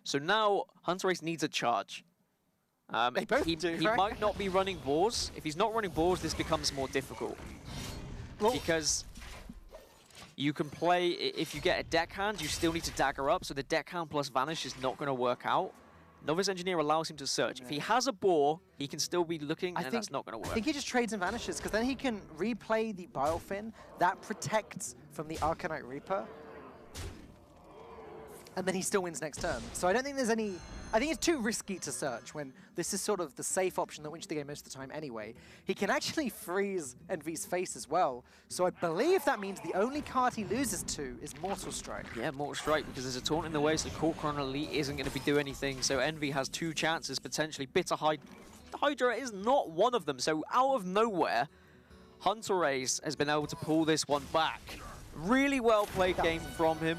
So now Hunter Ace needs a charge. They both do, he right? might not be running boars. If he's not running boars, this becomes more difficult. Well, because you can play, if you get a deckhand, you still need to dagger up, so the deckhand plus vanish is not going to work out. Novice Engineer allows him to search. Yeah. If he has a boar, he can still be looking, and that's not going to work. I think he just trades and vanishes, because then he can replay the Biofin. That protects from the Arcanite Reaper. And then he still wins next turn. So I don't think there's any... I think it's too risky to search when this is sort of the safe option that wins the game most of the time anyway. He can actually freeze NV's face as well. So I believe that means the only card he loses to is Mortal Strike. Yeah, Mortal Strike, because there's a taunt in the way, so Corcoran Elite isn't going to be doing anything. So NV has 2 chances, potentially. Bitter Hydra is not one of them. So out of nowhere, Hunter Ace has been able to pull this one back. Really well played game from him.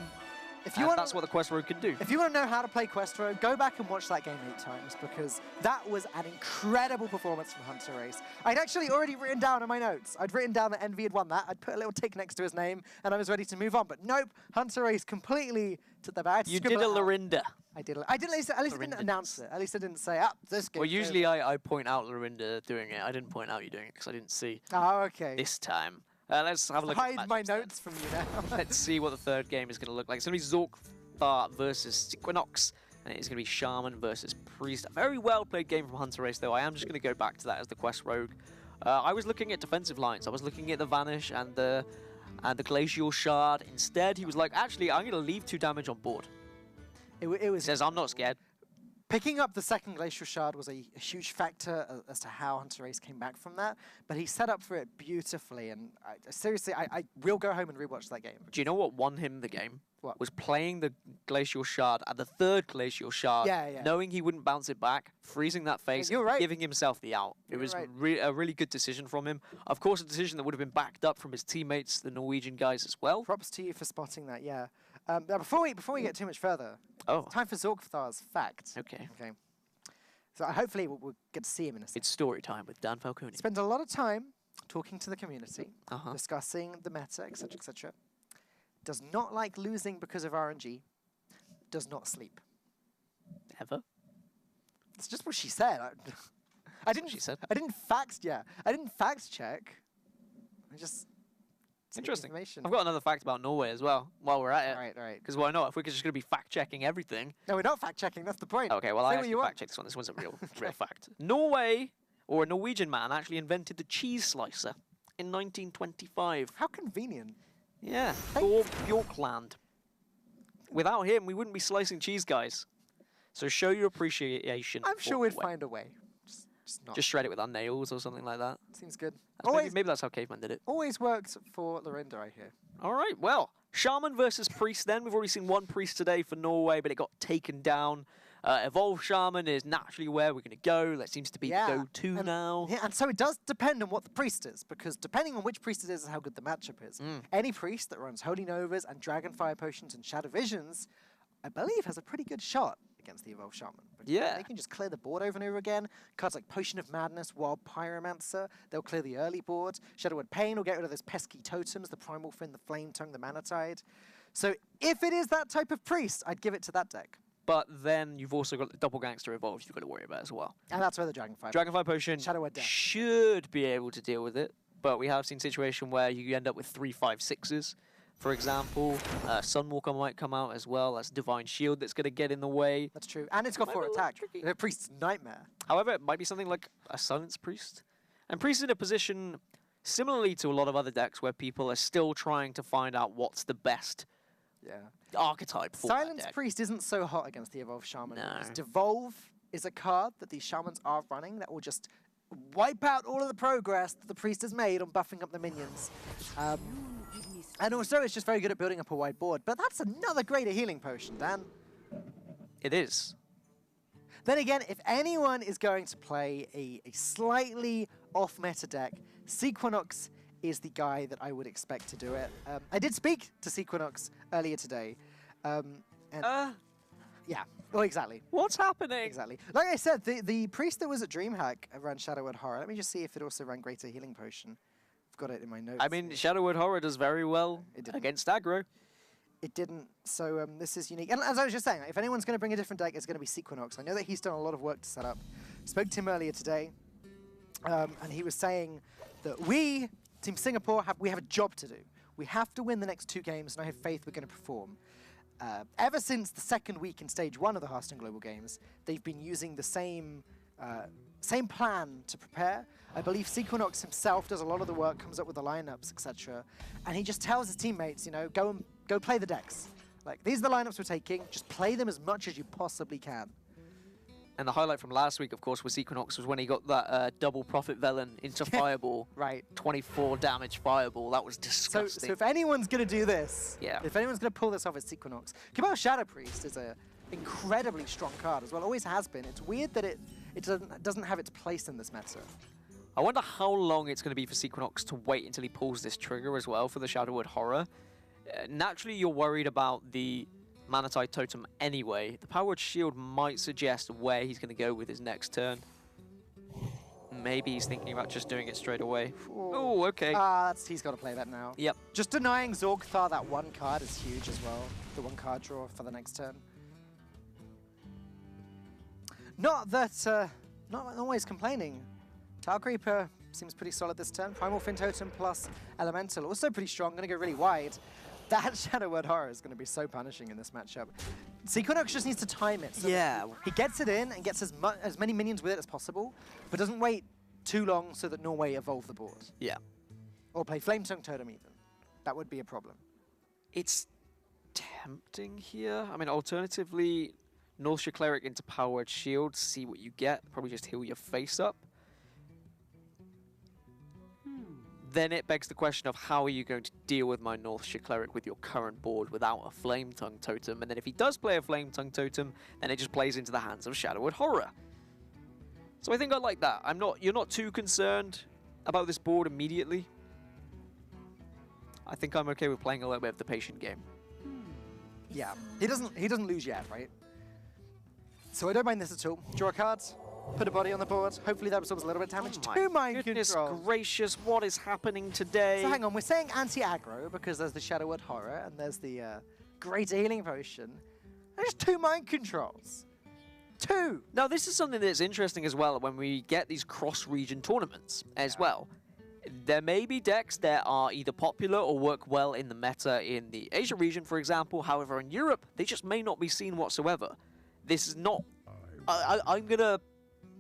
That's what the Quest Rogue can do. If you want to know how to play Quest Rogue, go back and watch that game 8 times, because that was an incredible performance from Hunter Ace. I'd actually already written down in my notes. I'd written down that NV had won that. I'd put a little tick next to his name, and I was ready to move on. But nope, Hunter Ace completely took the bad. You did a Lorinda. I did. At least I didn't announce it. At least I didn't say, this game. Well, usually I point out Lorinda doing it. I didn't point out you doing it because I didn't see. Oh, okay. This time. Let's have a look at hide my notes from you now. Let's see what the third game is going to look like. It's going to be Zork Thar versus Sequinox. And it's going to be Shaman versus Priest. A very well-played game from Hunter Race, though. I am just going to go back to that as the Quest Rogue. I was looking at defensive lines. I was looking at the Vanish and the Glacial Shard. Instead, he was like, actually, I'm going to leave 2 damage on board. It He was says, I'm not scared. picking up the second Glacial Shard was a huge factor as to how Hunter Race came back from that, but he set up for it beautifully, and seriously, I will go home and rewatch that game. Do you know what won him the game? What? Was playing the Glacial Shard at the 3rd Glacial Shard, knowing he wouldn't bounce it back, freezing that face, you're right. giving himself the out. It was right. a really good decision from him. Of course, a decision that would have been backed up from his teammates, the Norwegian guys as well. Props to you for spotting that, yeah. Now before we get too much further, time for Zorkthar's fact. Okay. So hopefully we'll get to see him in a second. It's story time with Dan Falcone. Spends a lot of time talking to the community, discussing the meta, etc., etc. Does not like losing because of RNG. Does not sleep. Ever? It's just what she said. I didn't. She said. I didn't fact. Yeah, I didn't fact check. I just. Interesting. Information. I've got another fact about Norway as well. While we're at it. Right. Because why not? If we're just going to be fact checking everything. No, we're not fact checking. That's the point. Okay. Well, I actually fact checked this one. This one's a real fact. Norway, or a Norwegian man, actually invented the cheese slicer in 1925. How convenient. Yeah, for Bjorkland. Without him, we wouldn't be slicing cheese, guys. So show your appreciation. I'm sure we'd find a way. Just shred it with our nails or something like that. Seems good. Maybe that's how cavemen did it. Always works for Lorinda, I hear. All right, well, Shaman versus Priest then. We've already seen one Priest today for Norway, but it got taken down. Evolved Shaman is naturally where we're going to go. That seems to be go-to now. Yeah, and so it does depend on what the priest is, because depending on which priest it is how good the matchup is. Any priest that runs Holy Novas and Dragonfire Potions and Shadow Visions, I believe, has a pretty good shot against the Evolved Shaman. Yeah. They can just clear the board over and over again. Cards like Potion of Madness, Wild Pyromancer, they'll clear the early board. Shadowwood Pain will get rid of those pesky totems, the Primal Fin, the Flame Tongue, the Mana Tide. So if it is that type of priest, I'd give it to that deck. But then you've also got the Double Gangster Evolved you've got to worry about as well. And that's where the Dragonfire Potion Shadowwood deck should be able to deal with it, but we have seen situation where you end up with 3, 5, 6s. For example, Sunwalker might come out as well. That's Divine Shield that's going to get in the way. That's true. And it's got 4 attack. The Priest's Nightmare. However, it might be something like a Silence Priest. And Priest is in a position similarly to a lot of other decks where people are still trying to find out what's the best archetype for Silence that deck. Priest isn't so hot against the Evolved Shaman. No. Devolve is a card that these Shamans are running that will just wipe out all of the progress that the Priest has made on buffing up the minions. And also, it's just very good at building up a wide board. But that's another greater healing potion, Dan. It is. Then again, if anyone is going to play a slightly off-meta deck, Sequinox is the guy that I would expect to do it. I did speak to Sequinox earlier today. Yeah, well, exactly. What's happening? Exactly. Like I said, the priest that was at DreamHack ran Shadowwood Horror. Let me just see if it also ran Greater Healing Potion. I've got it in my notes. I mean, Shadowwood Horror does very well against aggro. It didn't, so this is unique. And as I was just saying, if anyone's going to bring a different deck, it's going to be Sequinox. I know that he's done a lot of work to set up. Spoke to him earlier today, and he was saying that we, Team Singapore, we have a job to do. We have to win the next 2 games, and I have faith we're going to perform. Ever since the second week in Stage 1 of the Hearthstone Global Games, they've been using the same plan to prepare. I believe Sequinox himself does a lot of the work, comes up with the lineups, etc. And he just tells his teammates, you know, go play the decks. Like, these are the lineups we're taking. Just play them as much as you possibly can. And the highlight from last week, of course, with Sequinox was when he got that double Prophet Velen into Fireball. Right. 24 damage Fireball. That was disgusting. So if anyone's going to do this, yeah. If anyone's going to pull this off, it's Sequinox. Cabal Shadow Priest is an incredibly strong card as well. Always has been. It's weird that it doesn't have its place in this meta. I wonder how long it's going to be for Sequinox to wait until he pulls this trigger as well for the Shadowwood Horror. Naturally, you're worried about the Mana Tide Totem anyway. The Powered Shield might suggest where he's going to go with his next turn. Maybe he's thinking about just doing it straight away. Oh, okay. He's got to play that now. Yep. Just denying Zorgthar that 1 card is huge as well. The 1 card draw for the next turn. Not that, not always complaining. Tile Creeper seems pretty solid this turn. Primal Fin Totem plus Elemental, also pretty strong, gonna go really wide. That Shadow Word Horror is going to be so punishing in this matchup. Sequinox just needs to time it. So Yeah. he gets it in and gets as many minions with it as possible, but doesn't wait too long so that Norway evolve the board. Yeah. Or play Flametongue Totem even. That would be a problem. It's tempting here. I mean, alternatively, Northshire Cleric into Powered Shield, see what you get. Probably just heal your face up. Then it begs the question of how are you going to deal with my Northshire Cleric with your current board without a Flametongue Totem? And then if he does play a Flametongue Totem, then it just plays into the hands of Shadowwood Horror. So I think I like that. You're not too concerned about this board immediately. I think I'm okay with playing a little bit of the patient game. Yeah, he doesn't lose yet, right? So I don't mind this at all. Draw cards, put a body on the board. Hopefully that absorbs a little bit of damage. Oh Two mind goodness control. gracious, what is happening today? So hang on, we're saying anti-aggro because there's the Shadowwood Horror and there's the Greater Healing Potion. There's 2 mind controls. 2! Now this is something that's interesting as well when we get these cross-region tournaments as well. There may be decks that are either popular or work well in the meta in the Asia region, for example. However, in Europe, they just may not be seen whatsoever. This is not... I'm going to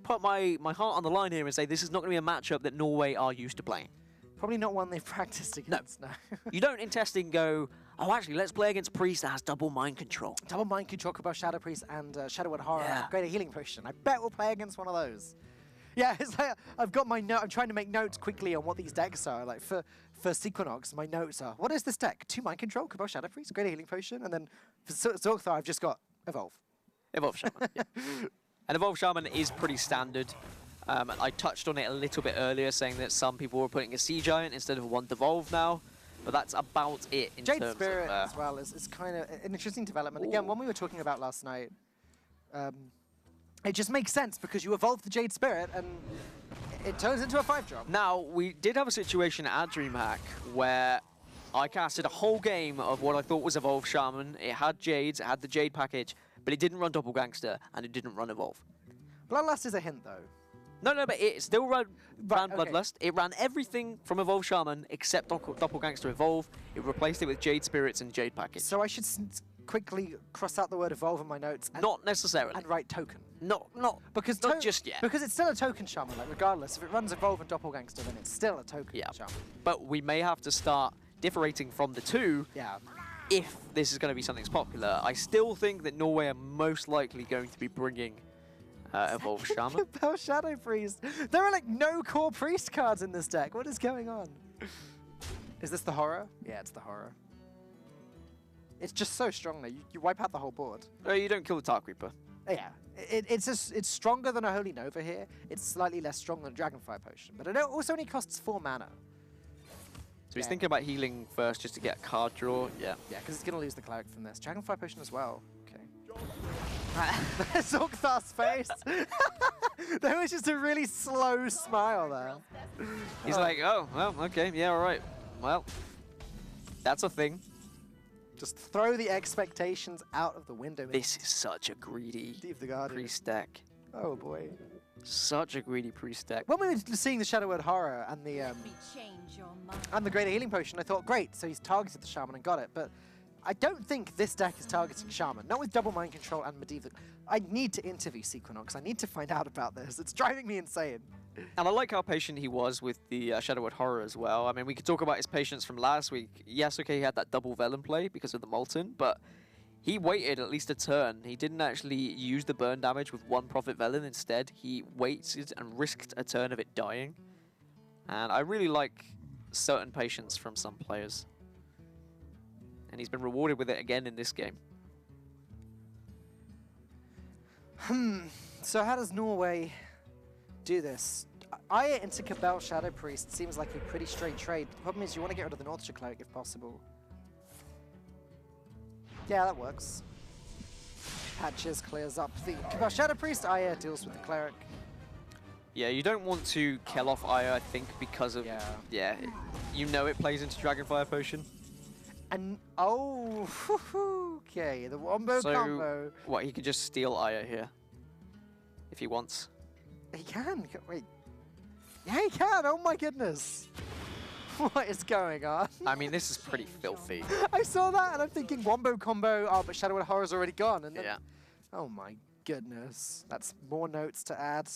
put my heart on the line here and say this is not going to be a matchup that Norway are used to playing. Probably not one they've practiced against, no. You don't in testing go, oh, actually, let's play against Priest that has double mind control. Double mind control, about Shadow Priest and Shadowwood Horror, Yeah. Greater Healing Potion. I bet we'll play against one of those. Yeah, it's like I've got my note. I'm trying to make notes quickly on what these decks are. Like for Sequinox, my notes are: what is this deck? 2 mind control, Cabal Shadow Priest, Greater Healing Potion, and then for Zorkthar, I've just got Evolve. Evolve Shaman. Yeah. And Evolve Shaman is pretty standard. I touched on it a little bit earlier, saying that some people were putting a Sea Giant instead of one Devolve now, but that's about it in Jade terms Spirit of... as well is kind of an interesting development. Again, one we were talking about last night. It just makes sense because you evolve the Jade Spirit and it turns into a 5-drop. Now, we did have a situation at DreamHack where I casted a whole game of what I thought was Evolve Shaman. It had Jades, it had the Jade package, but it didn't run Doppelgangster and it didn't run Evolve. Bloodlust is a hint, though. No, but it still ran okay. Bloodlust. It ran everything from Evolve Shaman except Doppelgangster Evolve. It replaced it with Jade Spirits and Jade package. So I should quickly cross out the word evolve in my notes. And, Not necessarily. and write token. Not Because not just yet. Because it's still a token shaman. Like regardless, if it runs evolve and doppelgangster, then it's still a token shaman. But we may have to start differentiating from the two. Yeah. If this is going to be something that's popular. I still think that Norway are most likely going to be bringing Evolve Shaman. Cabal Shadow Priest. There are like no core priest cards in this deck. What is going on? Is this the horror? Yeah, it's the horror. It's just so strong though. You wipe out the whole board. You don't kill the Tark Reaper. Yeah, it's stronger than a Holy Nova here. It's slightly less strong than Dragonfire Potion, but it also only costs 4 mana. So he's thinking about healing first just to get a card draw. Yeah. Yeah, because he's going to lose the Cleric from this. Dragonfire Potion as well. Okay. Zorkthar's face. There was just a really slow smile there. He's like, oh, well, okay, yeah, all right. Well, that's a thing. Just throw the expectations out of the window. This is such a greedy Steve the Guardian. priest deck. Oh boy. Such a greedy priest deck. When we were seeing the Shadowword Horror and the Greater Healing Potion, I thought, great, so he's targeted the Shaman and got it. But I don't think this deck is targeting Shaman. Not with Double Mind Control and Medieval. I need to interview Sequinox. I need to find out about this. It's driving me insane. And I like how patient he was with the Shadowwood Horror as well. I mean, we could talk about his patience from last week. Yes, okay, he had that double Velen play because of the Molten, but he waited at least a turn. He didn't actually use the burn damage with 1 Prophet Velen. Instead, he waited and risked a turn of it dying. And I really like certain patience from some players. And he's been rewarded with it again in this game. So how does Norway do this? Aya into Cabal Shadow Priest seems like a pretty straight trade. The problem is you want to get rid of the Northshire Cleric if possible. Yeah, that works. Patches clears up the Cabal Shadow Priest. Aya deals with the Cleric. Yeah, you don't want to kill off Aya, I think, because of... Yeah, you know it plays into Dragonfire Potion. And, oh, okay, the wombo combo. What, he could just steal Aya here, if he wants. He can, wait. Yeah, he can, oh my goodness. What is going on? I mean, this is pretty filthy. I saw that and I'm thinking wombo combo. Oh, but Shadow and Horror's already gone. And then, Yeah. oh my goodness. That's more notes to add.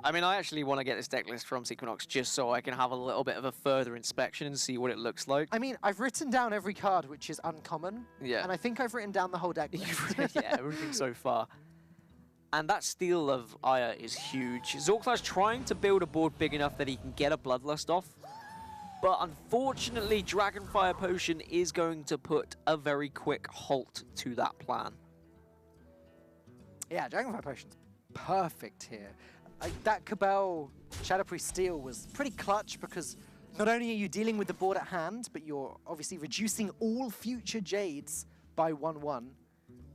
I mean, I actually want to get this deck list from Sequinox just so I can have a little bit of a further inspection and see what it looks like. I mean, I've written down every card which is uncommon. Yeah. And I think I've written down the whole deck list. Yeah, everything so far. And that steal of Aya is huge. Zorklar's trying to build a board big enough that he can get a Bloodlust off. But unfortunately, Dragonfire Potion is going to put a very quick halt to that plan. Yeah, Dragonfire Potion's perfect here. That Cabal Shadow Priest steal was pretty clutch because not only are you dealing with the board at hand, but you're obviously reducing all future Jades by 1/1,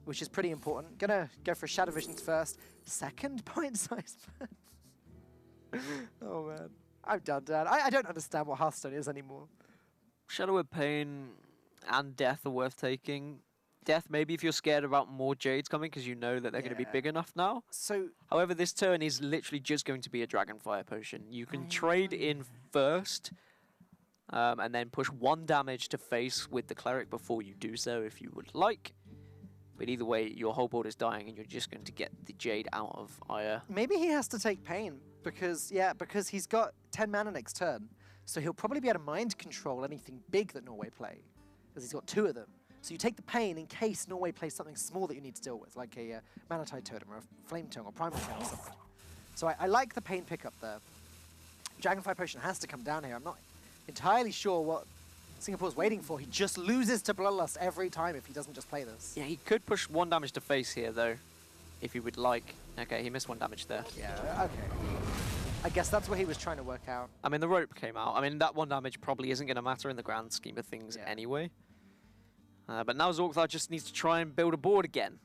which is pretty important. Gonna go for Shadow Visions first. Second point size. Oh man, I'm done, Dad. I don't understand what Hearthstone is anymore. Shadow of Pain and Death are worth taking. Death, maybe if you're scared about more Jades coming because you know that they're going to be big enough now. So, however, this turn is literally just going to be a Dragonfire Potion. You can trade in first and then push 1 damage to face with the Cleric before you do so if you would like. But either way, your whole board is dying and you're just going to get the Jade out of Aya. maybe he has to take pain because he's got 10 mana next turn. So he'll probably be able to mind control anything big that Norway play because he's got 2 of them. So you take the pain in case Norway plays something small that you need to deal with, like a Manatide Totem or a Flame Tongue or Primal Tongue or something. So I like the pain pickup there. Dragonfire Potion has to come down here. I'm not entirely sure what Singapore's waiting for. He just loses to Bloodlust every time if he doesn't just play this. Yeah, he could push 1 damage to face here, though, if he would like. Okay, he missed 1 damage there. Yeah, okay. I guess that's what he was trying to work out. I mean, the rope came out. I mean, that 1 damage probably isn't going to matter in the grand scheme of things anyway. But now Zorklar just needs to try and build a board again.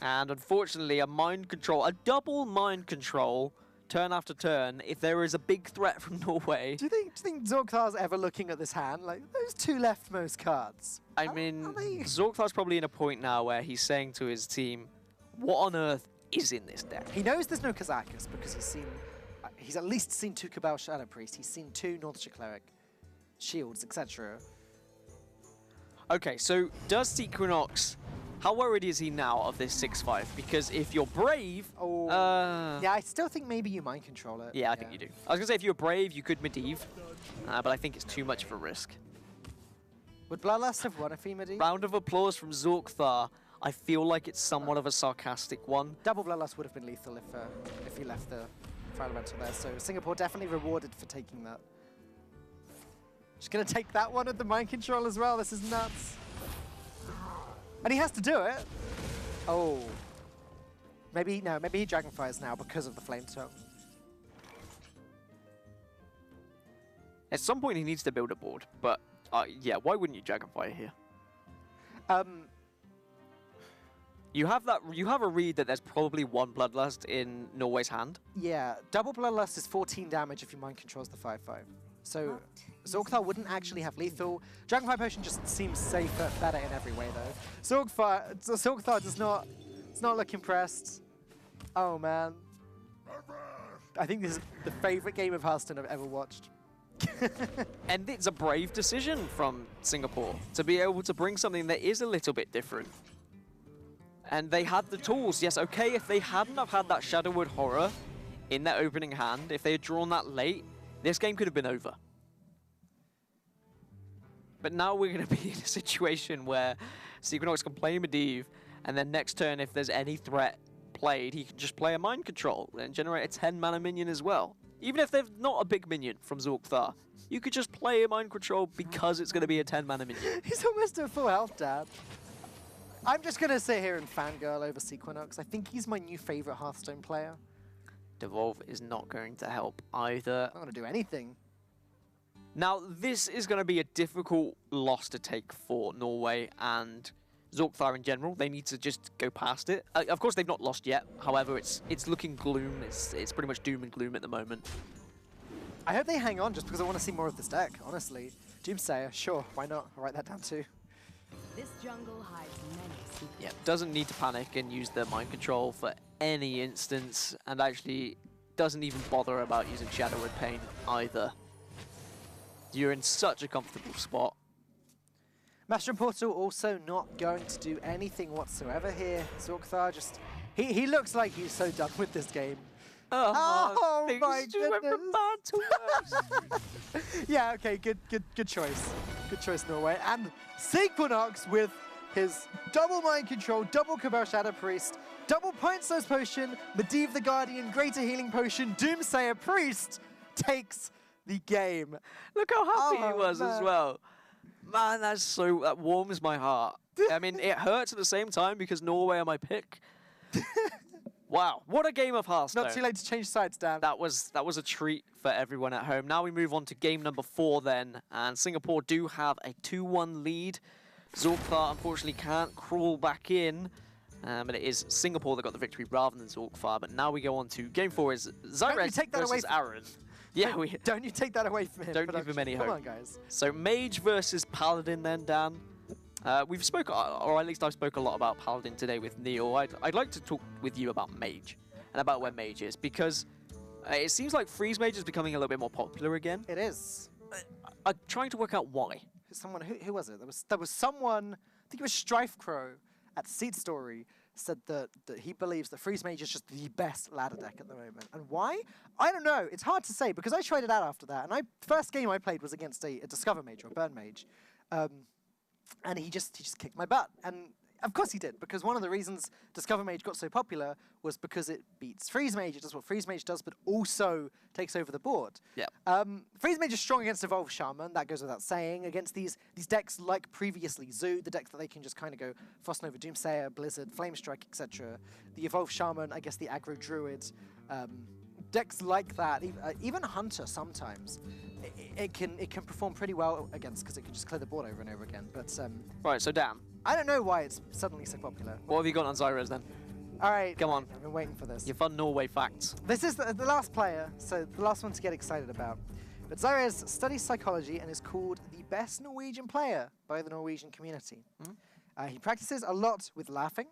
And unfortunately, a mind control, a double mind control, turn after turn, if there is a big threat from Norway. Do you think Zorklar's ever looking at this hand? Like, those 2 leftmost cards. I mean, Zorklar's probably in a point now where he's saying to his team, what on earth is in this deck? He knows there's no Kazakus because he's at least seen 2 Cabal Shadow Priest. He's seen 2 Northshire Cleric, Shields, etc. Okay, so does Sequinox, how worried is he now of this 6-5? Because if you're brave... yeah, I still think maybe you mind control it. Yeah, I think you do. I was going to say if you're brave, you could Medivh, but I think it's too much of a risk. Would Bloodlust have won if he Medivh? Round of applause from Zorkthar. I feel like it's somewhat of a sarcastic one. Double Bloodlust would have been lethal if he left the Fire Elemental there, so Singapore definitely rewarded for taking that. Just gonna take that one with the mind control as well. This is nuts. And he has to do it. Oh. Maybe he Dragonfires now because of the Flame Tongue. At some point he needs to build a board, but yeah, why wouldn't you Dragonfire here? You have a read that there's probably 1 Bloodlust in Norway's hand. Yeah, double Bloodlust is 14 damage if your mind controls the 5/5. So Zorkthar wouldn't actually have lethal. Dragonfire Potion just seems safer, better in every way though. Zorkthar does not look impressed. Oh man. I think this is the favorite game of Hearthstone I've ever watched. And it's a brave decision from Singapore to be able to bring something that is a little bit different. And they had the tools. Yes, okay, if they hadn't have had that Shadowwood Horror in their opening hand, if they had drawn that late, this game could have been over. But now we're going to be in a situation where Sequinox can play Medivh, and then next turn, if there's any threat played, he can just play a Mind Control and generate a 10 mana minion as well. Even if they're not a big minion from Zorkthar, you could just play a Mind Control because it's going to be a 10 mana minion. He's almost at full health, Dad. I'm just going to sit here and fangirl over Sequinox. I think he's my new favorite Hearthstone player. Devolve is not going to help either. I'm not going to do anything. Now, this is going to be a difficult loss to take for Norway and Zorkthar in general. They need to just go past it. Of course, they've not lost yet. However, it's looking gloom. It's pretty much doom and gloom at the moment. I hope they hang on just because I want to see more of this deck, honestly. Doomsayer, sure, why not? I'll write that down too. This jungle hides many secrets. Yeah, doesn't need to panic and use the Mind Control for any instance, and actually doesn't even bother about using Shadow Red Pain either. You're in such a comfortable spot. Master and Portal also not going to do anything whatsoever here. Zorkthar just... He looks like he's so done with this game. Oh things my just went from bad to worse. Yeah, okay, good choice. Good choice, Norway. And Sequinox with his double Mind Control, double Cabal Shadow Priest, double Point Source Potion, Medivh the Guardian, Greater Healing Potion, Doomsayer Priest takes the game. Look how happy he Oh, was as man. well. Man, that warms my heart. I mean, it hurts at the same time because Norway are my pick. Wow, what a game of Hearthstone. Not too late to change sides, Dan. That was a treat for everyone at home. Now we move on to game number 4 then, and Singapore do have a 2-1 lead. Zorkthar unfortunately can't crawl back in, but it is Singapore that got the victory rather than Zorkthar. But now we go on to game 4 is Zyrez take that away versus from- Aaron. Yeah, Don't you take that away from him. Don't give him production. any Come hope. on, guys. So Mage versus Paladin then, Dan. We've spoken, or at least I've spoken a lot about Paladin today with Neil. I'd like to talk with you about Mage and about where Mage is, because it seems like Freeze Mage is becoming a little bit more popular again. It is. I'm trying to work out why. Someone, who was it? There was someone, I think it was Strife Crow at Seat Story, said that he believes that Freeze Mage is just the best ladder deck at the moment. And why? I don't know. It's hard to say because I tried it out after that. And first game I played was against a Discover Mage or a Burn Mage. And he just kicked my butt. And of course he did, because one of the reasons Discover Mage got so popular was because it beats Freeze Mage. It does what Freeze Mage does, but also takes over the board. Yeah. Freeze Mage is strong against Evolved Shaman, that goes without saying. Against these decks like previously Zoo, the decks that they can just kind of go Frost Nova, Doomsayer, Blizzard, Flamestrike, etc. The Evolved Shaman, I guess the Aggro Druid, decks like that, even Hunter sometimes. It can perform pretty well against because it can just clear the board over and over again. But Right, so Dan, I don't know why it's suddenly so popular. what have you got on Zyrez then? All right, Come on. I've been waiting for this. Your fun Norway facts. This is the last player, so the last one to get excited about. But Zyrez studies psychology and is called the best Norwegian player by the Norwegian community. He practices a lot with laughing.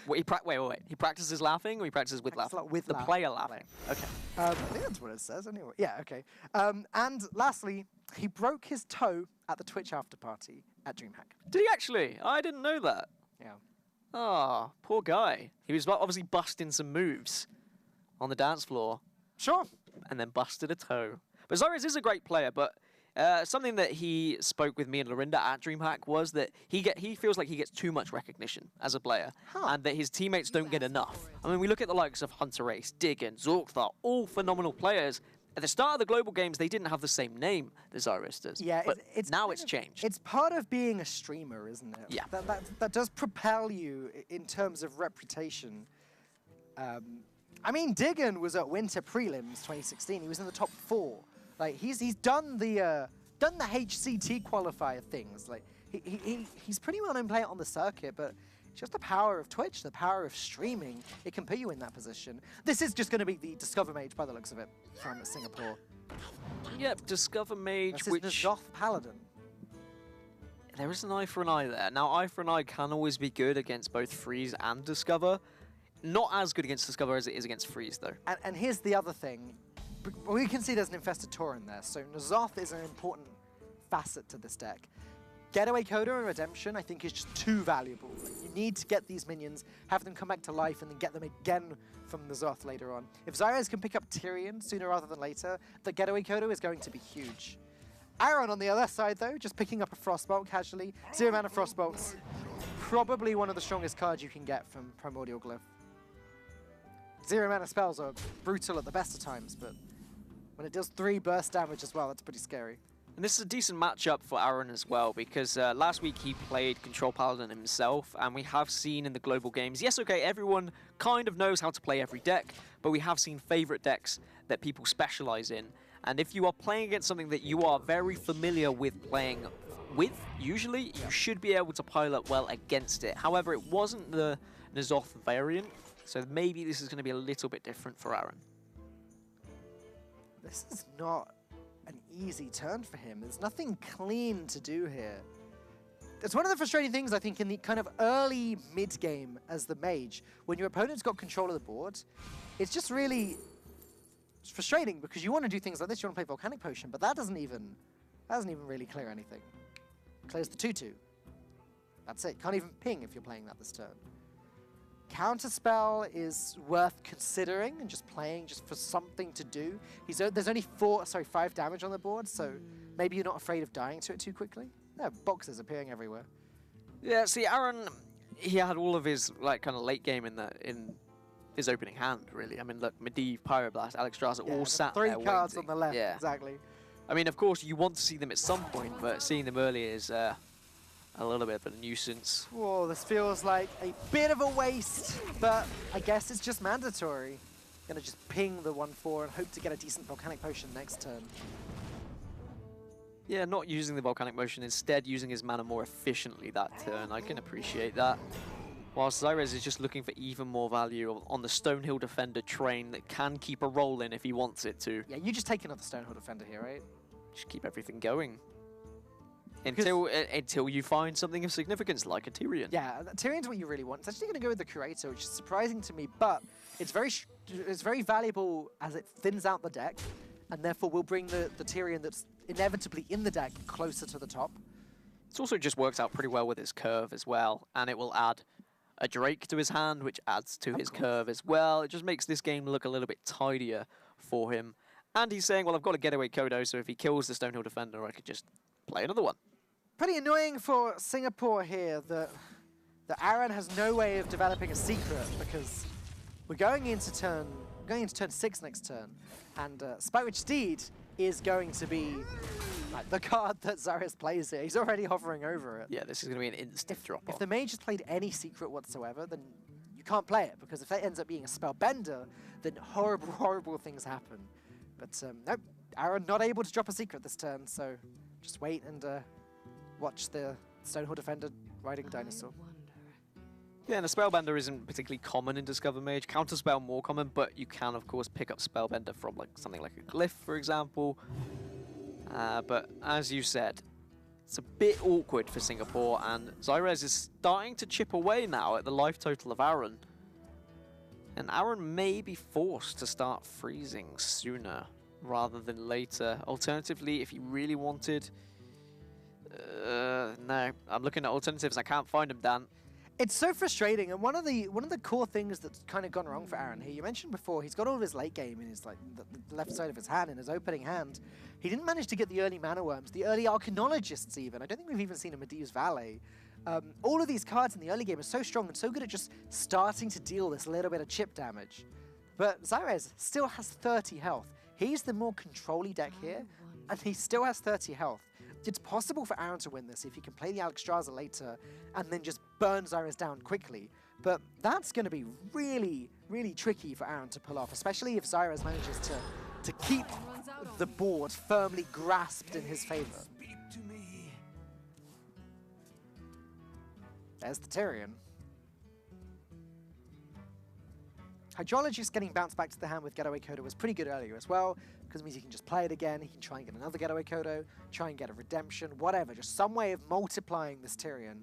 Wait, wait. He practices laughing, or he practices with Practices a laughing? lot with the laughing. player laughing. Okay. I think that's what it says anyway. Yeah, okay. And lastly, he broke his toe at the Twitch after party at DreamHack. Did he actually? I didn't know that. Yeah. Oh, poor guy. He was obviously busting some moves on the dance floor Sure. and then busted a toe. But Zyrez is a great player, but something that he spoke with me and Lorinda at DreamHack was that he feels like he gets too much recognition as a player, and that his teammates don't get enough. I mean, we look at the likes of Hunter Ace, Diggin, Zorkthar, all phenomenal players. At the start of the global games, they didn't have the same name that Zyrez does. Yeah, but now kind it's of- changed. It's part of being a streamer, isn't it? Yeah. That does propel you in terms of reputation. I mean, Diggin was at Winter Prelims 2016. He was in the top 4. Like he's done the HCT qualifier things. Like he's pretty well known player on the circuit, but it's just the power of Twitch, the power of streaming. It can put you in that position. This is just going to be the Discover Mage by the looks of it from Singapore. Yep, Discover Mage, This is which... N'Zoth Paladin. There is an eye for an eye there. Now, eye for an eye can always be good against both Freeze and Discover. Not as good against Discover as it is against Freeze, though. And here's the other thing. We can see there's an Infested Tauren there, so N'Zoth is an important facet to this deck. Getaway Coda and Redemption, I think, is just too valuable. Like, you need to get these minions, have them come back to life, and then get them again from N'Zoth later on. If Zyrez can pick up Tyrion sooner rather than later, the Getaway Coda is going to be huge. Aaron on the other side, though, just picking up a Frostbolt casually. 0 mana Frostbolts. Probably one of the strongest cards you can get from Primordial Glyph. 0 mana spells are brutal at the best of times, but when it does 3 burst damage as well, that's pretty scary. And this is a decent matchup for Aaron as well, because last week he played Control Paladin himself, and we have seen in the global games, yes, okay, everyone kind of knows how to play every deck, but we have seen favorite decks that people specialize in. And if you are playing against something that you are very familiar with playing with, usually, you should be able to pilot well against it. However, it wasn't the N'Zoth variant, so maybe this is going to be a little bit different for Aaron. This is not an easy turn for him. There's nothing clean to do here. It's one of the frustrating things, I think, in the kind of early mid-game as the mage. When your opponent's got control of the board, it's just really It's frustrating because you want to do things like this. You want to play Volcanic Potion, but that doesn't even really clear anything. Clears the 2/2. That's it. Can't even ping if you're playing that this turn. Counterspell is worth considering and just playing just for something to do. There's only 5 damage on the board, so maybe you're not afraid of dying to it too quickly. There are boxes appearing everywhere. Yeah, see, Aaron, he had all of his like kind of late game in his opening hand, really. I mean, look, Medivh, Pyroblast, Alexstrasza all sat there 3 cards waiting. on the left, yeah. exactly. I mean, of course, you want to see them at some point, but seeing them early is a little bit of a nuisance. Whoa, this feels like a bit of a waste, but I guess it's just mandatory. Gonna just ping the 1/4 and hope to get a decent Volcanic Potion next turn. Yeah, not using the Volcanic Motion, instead using his mana more efficiently that turn. I can appreciate that. Whilst Xyrez is just looking for even more value on the Stonehill Defender train that can keep a roll in if he wants it to. Yeah, you just take another Stonehill Defender here, right? Just keep everything going. Until you find something of significance, like a Tyrion. Yeah, Tyrion's what you really want. It's actually going to go with the Curator, which is surprising to me, but it's very valuable as it thins out the deck, and therefore will bring the Tyrion that's inevitably in the deck closer to the top. It also just works out pretty well with his curve as well, and it will add a Drake to his hand, which adds to his curve as well. It just makes this game look a little bit tidier for him. And he's saying, well, I've got a getaway Kodo, so if he kills the Stonehill Defender, I could just play another one. Pretty annoying for Singapore here that Aaron has no way of developing a secret, because we're going into turn 6 next turn, and Spike Steed is going to be like the card that Xyrez plays here. He's already hovering over it. Yeah, this is going to be an instant drop-off. If the mage has played any secret whatsoever, then you can't play it, because if that ends up being a Spellbender, then horrible, horrible things happen. But nope, Aaron not able to drop a secret this turn, so just wait and watch the Stonehill Defender riding Dinosaur. Yeah, and a Spellbender isn't particularly common in Discover Mage. Counterspell more common, but you can, of course, pick up Spellbender from like something like a Glyph, for example. But as you said, it's a bit awkward for Singapore, and Xyrez is starting to chip away now at the life total of Aaron. And Aaron may be forced to start freezing sooner rather than later. Alternatively, if he really wanted... no, I'm looking at alternatives. I can't find them, Dan. It's so frustrating, and one of the core things that's kind of gone wrong for Aaron here, you mentioned before, he's got all of his late game in his the left side of his hand, in his opening hand. He didn't manage to get the early Mana Worms, the early Arcanologists even. I don't think we've even seen a Medivh's Valet. All of these cards in the early game are so strong and so good at just starting to deal this little bit of chip damage. But Xyrez still has 30 health. He's the more control-y deck here, and he still has 30 health. It's possible for Aaron to win this if he can play the Alexstrasza later and then just burn Xyrez down quickly. But that's going to be really, really tricky for Aaron to pull off, especially if Xyrez manages to keep the board firmly grasped in his favor. There's the Tyrion. Hydrologist getting bounced back to the hand with Getaway Kodo was pretty good earlier as well, because it means he can just play it again, he can try and get another Getaway Kodo, try and get a redemption, whatever, just some way of multiplying this Tyrion.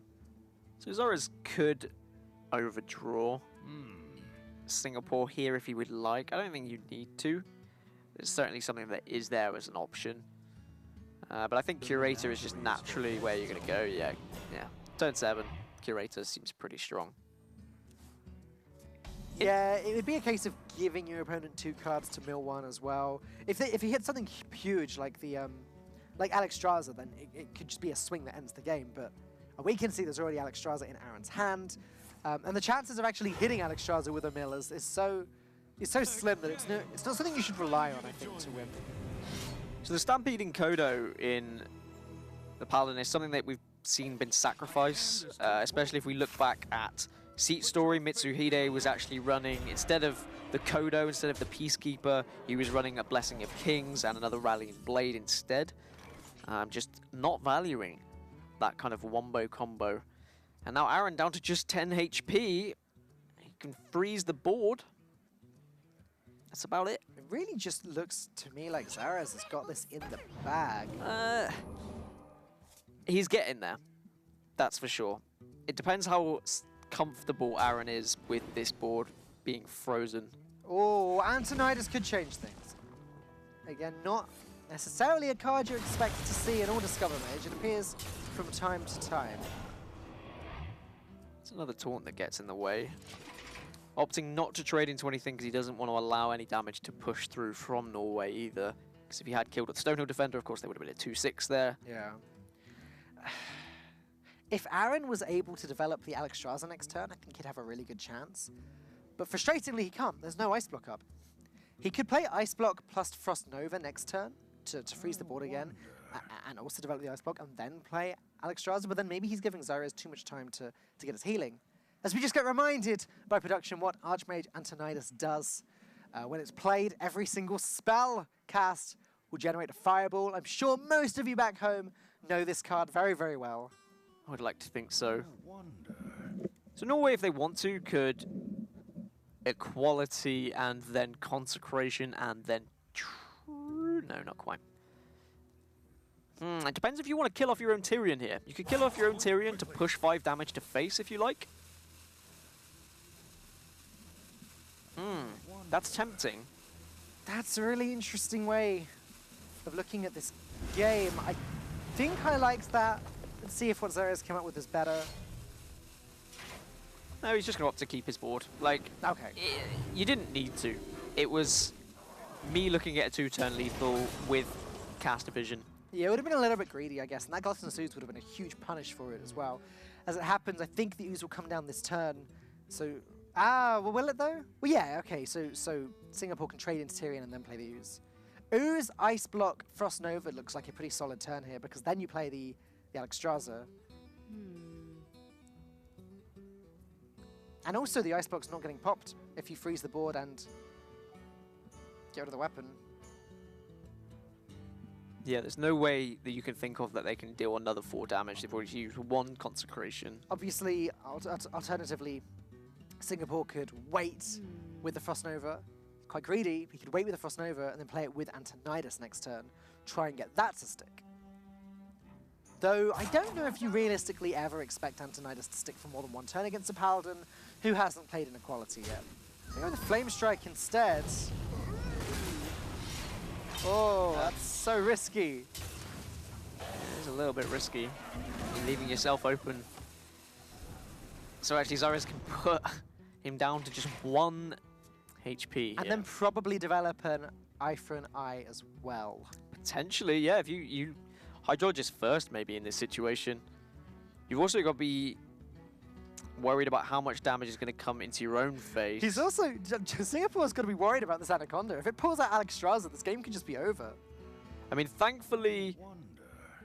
So Xyrez could overdraw Singapore here if he would like. I don't think you need to. It's certainly something that is there as an option. But I think Curator is just naturally where you're going to go. Yeah. Turn 7, Curator seems pretty strong. Yeah, it would be a case of giving your opponent 2 cards to mill 1 as well. If he hits something huge like like Alexstrasza, then it could just be a swing that ends the game. But we can see there's already Alexstrasza in Aaron's hand, and the chances of actually hitting Alexstrasza with a mill is so slim that it's not something you should rely on, I think, to win. So the Stampeding Kodo in the Paladin is something that we've seen been sacrificed, especially if we look back at Seat Story. Mitsuhide was actually running, instead of the Kodo, instead of the Peacekeeper, he was running a Blessing of Kings and another Rallying Blade instead. Just not valuing that kind of wombo combo. And now Aaron down to just 10 HP. He can freeze the board. That's about it. It really just looks to me like Xyrez has got this in the bag. He's getting there. That's for sure. It depends how comfortable Aaron is with this board being frozen. Oh, Antonidas could change things. Again, not necessarily a card you're expected to see in all Discover Mage. It appears from time to time. It's another taunt that gets in the way. Opting not to trade into anything because he doesn't want to allow any damage to push through from Norway either. Because if he had killed the Stonehill Defender, of course, they would have been a 2-6 there. Yeah. If Aaron was able to develop the Alexstrasza next turn, I think he'd have a really good chance. But frustratingly, he can't. There's no Ice Block up. He could play Ice Block plus Frost Nova next turn to freeze the board again, and also develop the Ice Block, and then play Alexstrasza, but then maybe he's giving Zyrez too much time to get his healing. As we just get reminded by production what Archmage Antonidas does. When it's played, every single spell cast will generate a fireball. I'm sure most of you back home know this card very, very well. I would like to think so. So Norway, if they want to, could Equality and then Consecration and then True... No, not quite. It depends if you want to kill off your own Tyrion here. You could kill off your own Tyrion to push 5 damage to face if you like. That's tempting. That's a really interesting way of looking at this game. I think I liked that. Let's see if what Zyrez came up with is better. No, he's just going to opt to keep his board. Like, Okay. You didn't need to. It was me looking at a 2-turn lethal with caster vision. Yeah, it would have been a little bit greedy, I guess, and that Gluttonous Ooze would have been a huge punish for it as well. As it happens, I think the Ooze will come down this turn, so... well, will it though? Well, yeah, okay, so Singapore can trade into Tyrion and then play the Ooze. Ooze, Ice Block, Frost Nova looks like a pretty solid turn here, because then you play the Alexstrasza. And also the Ice Block's not getting popped if you freeze the board and get rid of the weapon. Yeah, there's no way that you can think of that they can deal another 4 damage. They've already used 1 Consecration. Obviously, alternatively, Singapore could wait with the Frost Nova. Quite greedy. He could wait with the Frost Nova and then play it with Antonidas next turn. Try and get that to stick. Though, I don't know if you realistically ever expect Antonidas to stick for more than 1 turn against a Paladin who hasn't played in Equality yet. They go with the Flame Strike instead. Oh, that's so risky. It's a little bit risky. You're leaving yourself open. So actually, Zyrez can put him down to just 1 HP. And then probably develop an Eye for an Eye as well. Potentially, yeah. If you Hydrologist first, maybe, in this situation. You've also got to be worried about how much damage is going to come into your own face. He's also... Singapore's got to be worried about this Anaconda. If it pulls out Alexstrasza, this game could just be over. I mean, thankfully,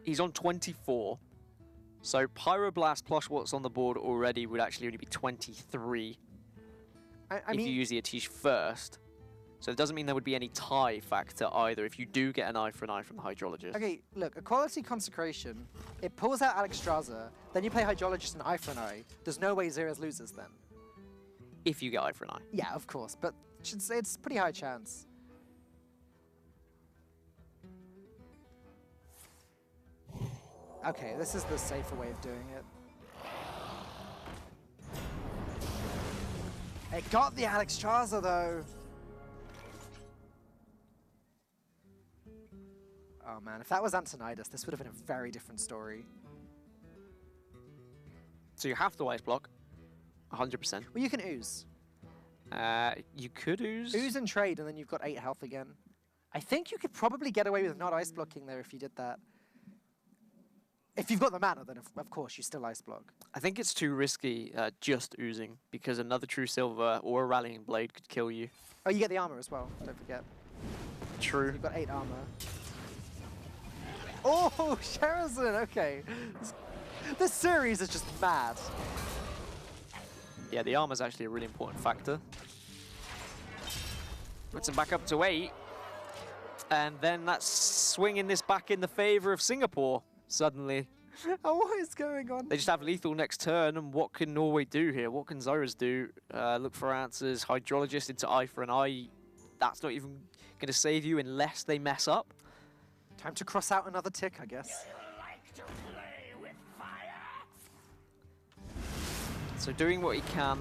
he's on 24. So Pyroblast plus what's on the board already would actually only be 23 if you use the Atish first. So it doesn't mean there would be any tie factor either if you do get an Eye for an Eye from the Hydrologist. Okay, look, Equality Consecration, it pulls out Alexstrasza, then you play Hydrologist and Eye for an Eye. There's no way Zyrez loses then. If you get Eye for an Eye. Yeah, of course, but it's pretty high chance. Okay, this is the safer way of doing it. It got the Alexstrasza though. Oh man, if that was Antonidas, this would have been a very different story. So you have to Ice Block, 100%. Well, you can Ooze. You could Ooze. Ooze and trade, and then you've got 8 health again. I think you could probably get away with not Ice Blocking there if you did that. If you've got the mana, then of course you still Ice Block. I think it's too risky just oozing, because another True Silver or a Rallying Blade could kill you. Oh, you get the armor as well, don't forget. True. So you've got 8 armor. Oh, Sherazin, okay. This series is just mad. Yeah, the armor's actually a really important factor. Puts him back up to 8. And then that's swinging this back in the favor of Singapore, suddenly. Oh, what is going on? They just have lethal next turn, and what can Norway do here? What can Zyrez do? Look for answers. Hydrologist into Eye for an Eye. That's not even going to save you unless they mess up. Time to cross out another tick, I guess. Like to play with fire? So doing what he can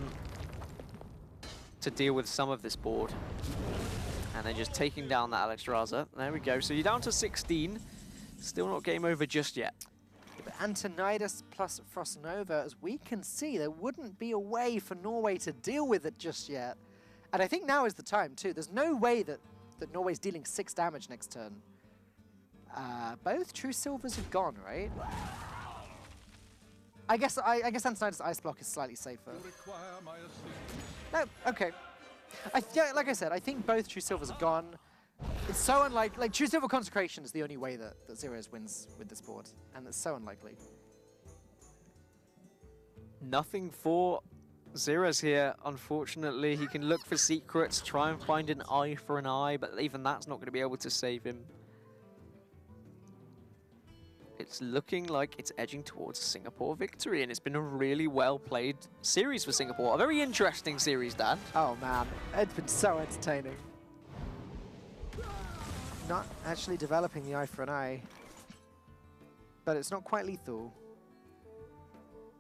to deal with some of this board. And then just taking down that Alexstrasza. There we go. So you're down to 16. Still not game over just yet. Yeah, but Antonidas plus Frostnova, as we can see, there wouldn't be a way for Norway to deal with it just yet. And I think now is the time, too. There's no way that Norway's dealing 6 damage next turn. Both True Silvers are gone, right? I guess Antonidas' Ice Block is slightly safer. No, okay. Yeah, like I said, I think both True Silvers are gone. It's so unlikely. Like, True Silver Consecration is the only way that Zeros wins with this board, and it's so unlikely. Nothing for Zeros here, unfortunately. He can look for secrets, try and find an eye for an eye, but even that's not going to be able to save him. It's looking like it's edging towards a Singapore victory, and it's been a really well-played series for Singapore. A very interesting series, Dan. Oh, man. It's been so entertaining. Not actually developing the eye for an eye, but it's not quite lethal.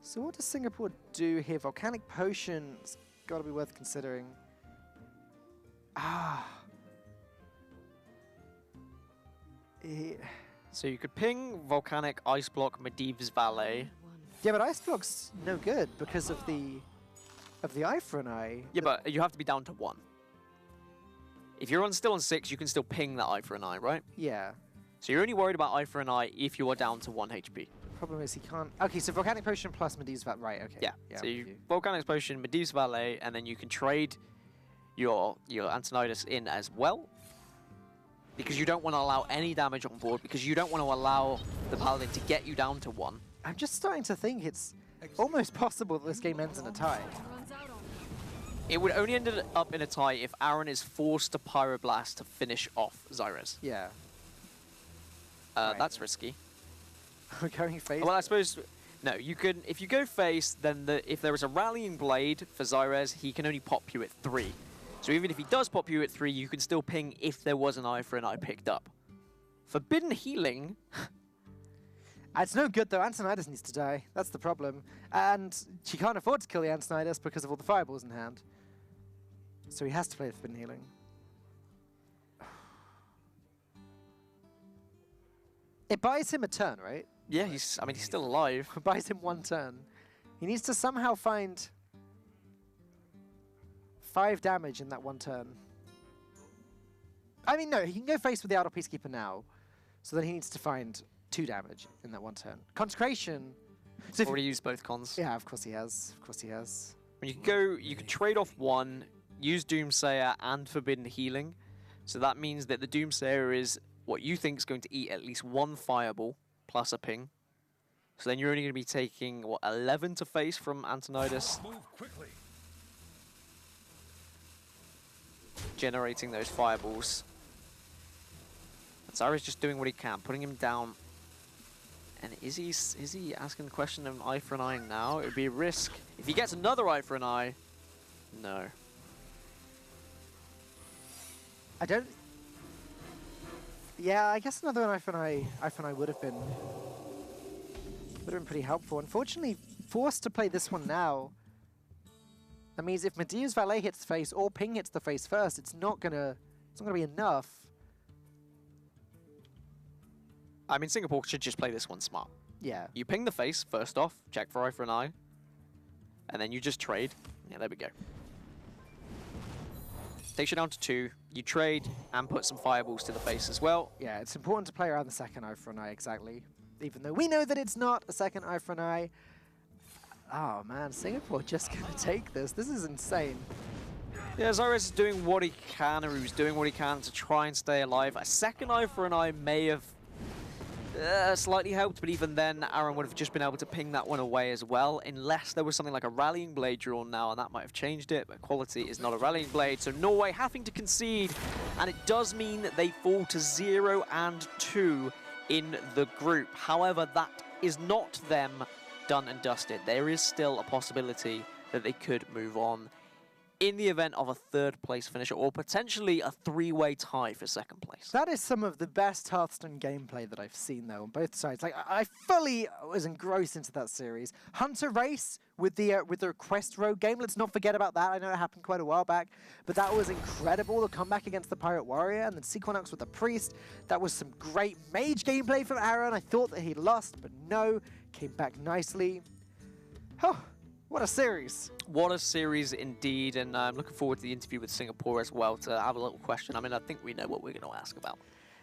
So what does Singapore do here? Volcanic Potion's got to be worth considering. Ah. So you could ping Volcanic, Ice Block, Medivh's Valet. Yeah, but Ice Block's no good because of the eye for an eye. Yeah, but you have to be down to 1. If you're still on 6, you can still ping that eye for an eye, right? Yeah. So you're only worried about eye for an eye if you are down to 1 HP. Problem is he can't. Okay, so Volcanic Potion plus Medivh's Valet. Right. Okay. Yeah. So you Volcanic Potion, Medivh's Valet, and then you can trade your Antonidas in as well. Because you don't want to allow any damage on board, because you don't want to allow the Paladin to get you down to 1. I'm just starting to think it's almost possible that this game ends in a tie. It would only end up in a tie if Aaron is forced to Pyroblast to finish off Zyrez. Yeah. That's risky. We're going face. Well, I suppose... No, you can... If you go face, then if there is a Rallying Blade for Zyrez, he can only pop you at 3. So even if he does pop you at 3, you can still ping if there was an eye for an eye picked up. Forbidden Healing... It's no good, though. Antonidas needs to die. That's the problem. And she can't afford to kill the Antonidas because of all the fireballs in hand. So he has to play the Forbidden Healing. It buys him a turn, right? Yeah, he's still alive. It buys him 1 turn. He needs to somehow find 5 damage in that 1 turn. I mean, no, he can go face with the Idle Peacekeeper now. So then he needs to find 2 damage in that 1 turn. Consecration. So Already used both cons. Yeah, of course he has. Of course he has. When you can trade off 1, use Doomsayer and Forbidden Healing. So that means that the Doomsayer is what you think is going to eat at least 1 fireball plus a ping. So then you're only going to be taking, what, 11 to face from Antonidas. Move quickly. Generating those fireballs. Zara's just doing what he can, putting him down. And is he asking the question of an eye for an eye now? It would be a risk. If he gets another eye for an eye, no. I don't... Yeah, I guess another eye for an eye would have been pretty helpful. Unfortunately, forced to play this one now. That means if Medivh's Valet hits face or Ping hits the face first, it's not gonna be enough. I mean, Singapore should just play this one smart. Yeah. You ping the face first off, check for eye for an eye, and then you just trade. Yeah, there we go. Takes you down to 2. You trade and put some fireballs to the face as well. Yeah, it's important to play around the second eye for an eye, exactly. Even though we know that it's not a second eye for an eye. Oh man, Singapore just gonna take this. This is insane. Yeah, Zyrez is doing what he can, or he was doing what he can to try and stay alive. A second eye for an eye may have slightly helped, but even then, Aaron would have just been able to ping that one away as well, unless there was something like a Rallying Blade drawn now, and that might have changed it, but quality is not a Rallying Blade, so Norway having to concede, and it does mean that they fall to 0 and 2 in the group. However, that is not them done and dusted. There is still a possibility that they could move on. in the event of a third place finisher or potentially a three-way tie for second place. That is some of the best Hearthstone gameplay that I've seen, though, on both sides. Like, I fully was engrossed into that series. Hunter Race with the Quest Rogue game. Let's not forget about that. I know it happened quite a while back, but that was incredible. The comeback against the Pirate Warrior, and then Sequinox with the Priest. That was some great mage gameplay from Aaron. I thought that he lost, but no, came back nicely. Oh, what a series. What a series indeed, and I'm looking forward to the interview with Singapore as well to have a little question. I mean, I think we know what we're going to ask about.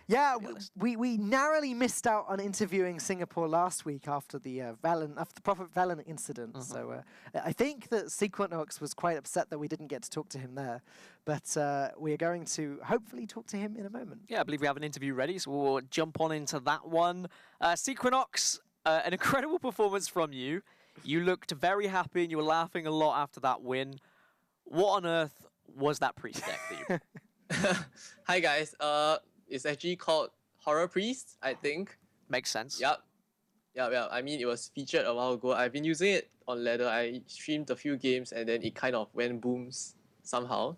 Yeah, we narrowly missed out on interviewing Singapore last week after the Prophet Velen incident. So I think that Sequinox was quite upset that we didn't get to talk to him there. But we are going to hopefully talk to him in a moment. Yeah, I believe we have an interview ready, so we'll jump on into that one. Sequinox, an incredible performance from you. You looked very happy and you were laughing a lot after that win. What on earth was that priest deck that you... Hi guys, it's actually called Horror Priest, I think. Makes sense. Yep. I mean, it was featured a while ago. I've been using it on ladder. I streamed a few games and then it kind of went booms somehow.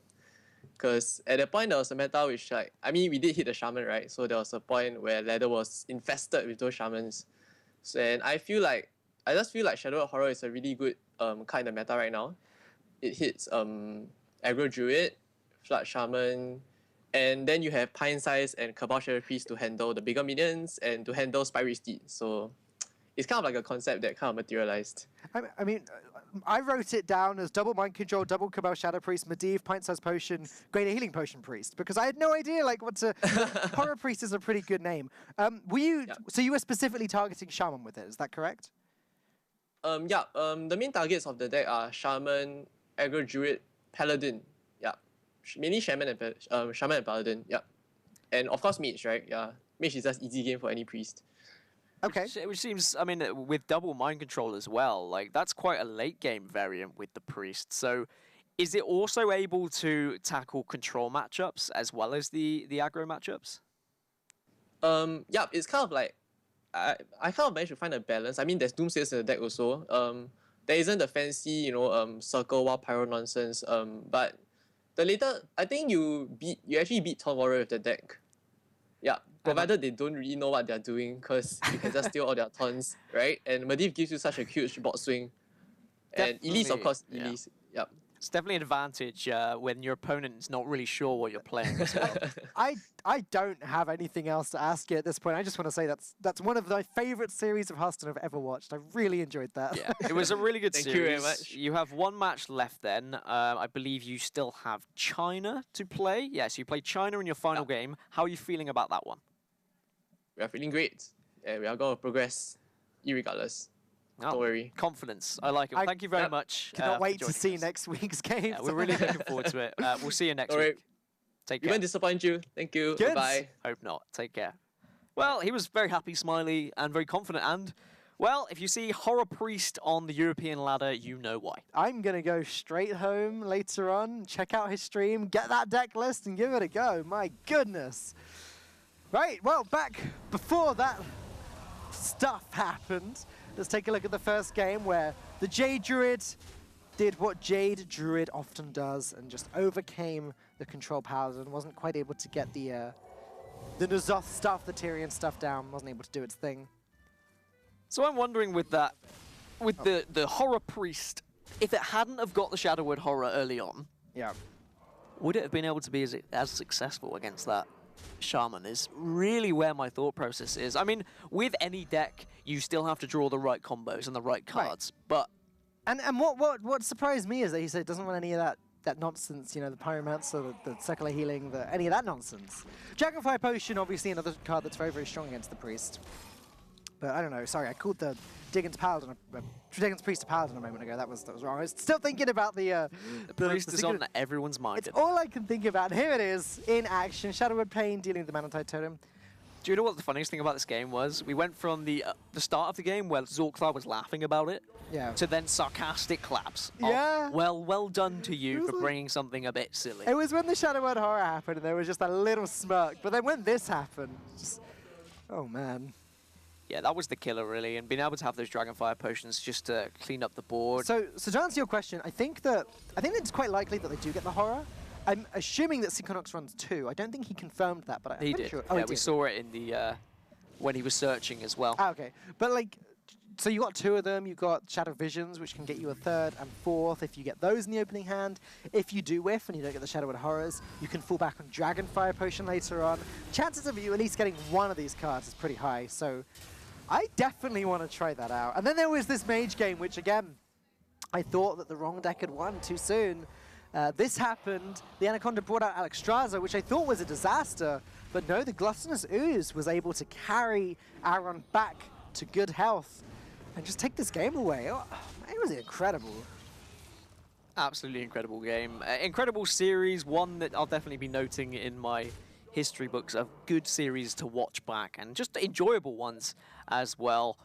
Because at that point there was a meta which we did hit the shaman, right? So there was a point where ladder was infested with those shamans. So, and I just feel like Shadow Horror is a really good kind of meta right now. It hits Aggro Druid, Flood Shaman, and then you have Pine Size and Cabal Shadow Priest to handle the bigger minions and to handle Spirit Steed. So it's kind of like a concept that kind of materialized. I mean, I wrote it down as double Mind Control, double Cabal Shadow Priest, Medivh, Pint Size Potion, Greater Healing Potion Priest, because I had no idea like what to... Horror Priest is a pretty good name. So you were specifically targeting Shaman with it, is that correct? The main targets of the deck are Shaman, Aggro Druid, Paladin. Yeah. Mainly Shaman and Paladin. Yeah. And of course Mage, right? Yeah. Mage is just easy game for any priest. Okay. Which seems, I mean, with double mind control as well, like that's quite a late game variant with the priest. So is it also able to tackle control matchups as well as the aggro matchups? It's kind of like I kind of managed to find a balance. I mean, there's Doomsayers in the deck also. There isn't the fancy, circle wild pyro nonsense. But the later, I think you actually beat Thorn Warrior with the deck. Yeah, provided they don't really know what they're doing, because you can just steal all their turns, right? And Medivh gives you such a huge board swing. And Elise, of course, Elise. Yeah. It's definitely an advantage when your opponent's not really sure what you're playing as well. I don't have anything else to ask you at this point. I just want to say that's one of my favorite series of Hearthstone I've ever watched. I really enjoyed that. Yeah, it was a really good series. Thank you very much. You have one match left then. I believe you still have China to play. Yes, you play China in your final game. How are you feeling about that one? We are feeling great. And we are going to progress irregardless. Don't worry. Confidence. I like it. Well, thank you very much. Cannot wait to see next week's game. Yeah, we're really looking forward to it. We'll see you next week. Take care. We won't disappoint you. Thank you. Bye. Hope not. Take care. Well, he was very happy, smiley, and very confident. And, well, if you see Horror Priest on the European ladder, you know why. I'm going to go straight home later on, check out his stream, get that deck list, and give it a go. My goodness. Right, well, back before that stuff happened, let's take a look at the first game where the Jade Druid did what Jade Druid often does and just overcame the control powers and wasn't quite able to get the N'Zoth stuff, the Tyrion stuff down, wasn't able to do its thing. So I'm wondering with that, with the Horror Priest, if it hadn't have got the Shadowwood Horror early on, would it have been able to be as successful against that Shaman is really where my thought process is. I mean, with any deck, you still have to draw the right combos and the right cards, but... And what surprised me is that he said he doesn't want any of that nonsense, the Pyromancer, the Secular Healing, any of that nonsense. Dragonfire Potion, obviously another card that's very, very strong against the Priest. But I don't know, sorry, I called the Diggins Priest a Paladin a moment ago. That was wrong. I was still thinking about the Priest is on everyone's mind. It's all I can think about. And here it is, in action. Shadowwood Pain dealing with the Manatide Totem. Do you know what the funniest thing about this game was? We went from the start of the game where Zorklar was laughing about it, to then sarcastic claps. Yeah. Well done to you for bringing something a bit silly. It was when the Shadowwood Horror happened and there was just a little smirk. But then when this happened, just, oh man. Yeah, that was the killer, really, and being able to have those Dragonfire potions just to clean up the board. So to answer your question, I think it's quite likely that they do get the horror. I'm assuming that Synchronox runs 2. I don't think he confirmed that, but I'm He pretty did. sure. Yeah, he we did. saw it in the when he was searching as well. Ah, okay. But like, so you got 2 of them. You got Shadow Visions, which can get you a 3rd and 4th if you get those in the opening hand. If you do whiff and you don't get the Shadow and Horrors, you can fall back on Dragonfire Potion later on. Chances of you at least getting one of these cards is pretty high. So I definitely want to try that out. And then there was this Mage game, which again, I thought that the wrong deck had won too soon. This happened. The Anaconda brought out Alexstrasza, which I thought was a disaster. But no, the Gluttonous Ooze was able to carry Aaron back to good health and just take this game away. Oh, it was incredible. Absolutely incredible game. Incredible series, one that I'll definitely be noting in my history books of good series to watch back, and just enjoyable ones as well.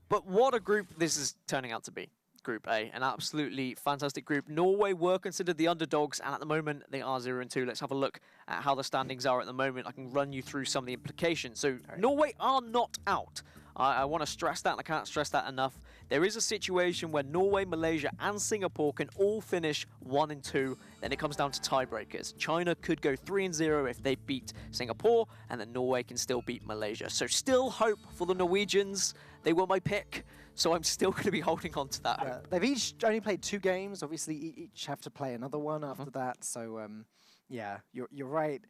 But what a group this is turning out to be. Group A, an absolutely fantastic group. Norway were considered the underdogs, and at the moment they are 0-2. Let's have a look at how the standings are at the moment. I can run you through some of the implications. So Norway are not out. I want to stress that, and I can't stress that enough. There is a situation where Norway, Malaysia, and Singapore can all finish 1-2. Then it comes down to tiebreakers. China could go 3-0 if they beat Singapore, and then Norway can still beat Malaysia. So still hope for the Norwegians. They were my pick, so I'm still going to be holding on to that. Yeah, they've each only played 2 games. Obviously, each have to play another one after that. So, yeah, you're right.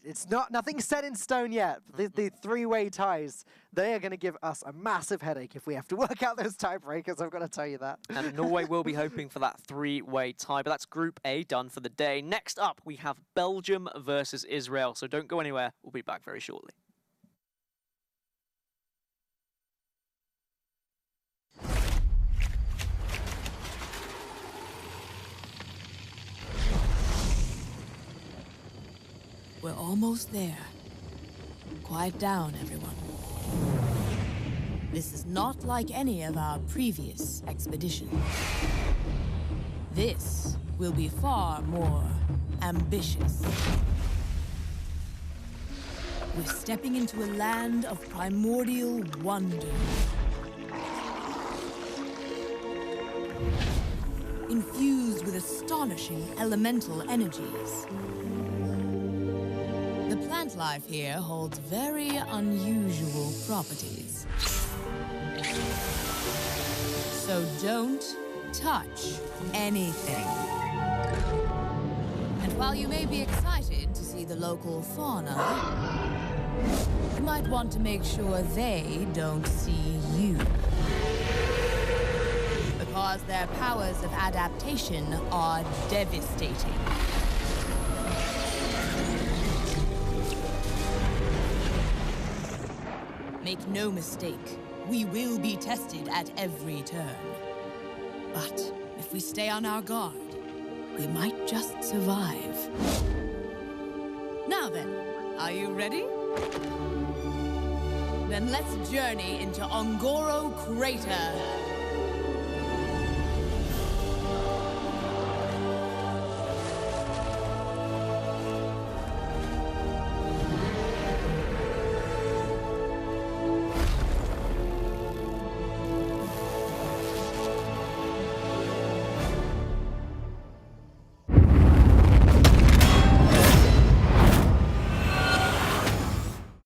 It's nothing set in stone yet. The 3-way ties, they are going to give us a massive headache if we have to work out those tiebreakers, I've got to tell you that. And Norway will be hoping for that 3-way tie, but that's Group A done for the day. Next up, we have Belgium versus Israel, so don't go anywhere. We'll be back very shortly. We're almost there. Quiet down, everyone. This is not like any of our previous expeditions. This will be far more ambitious. We're stepping into a land of primordial wonder. Infused with astonishing elemental energies. The plant life here holds very unusual properties. So don't touch anything. And while you may be excited to see the local fauna, you might want to make sure they don't see you. Because their powers of adaptation are devastating. Make no mistake, we will be tested at every turn. But if we stay on our guard, we might just survive. Now then, are you ready? Then let's journey into Ongoro Crater.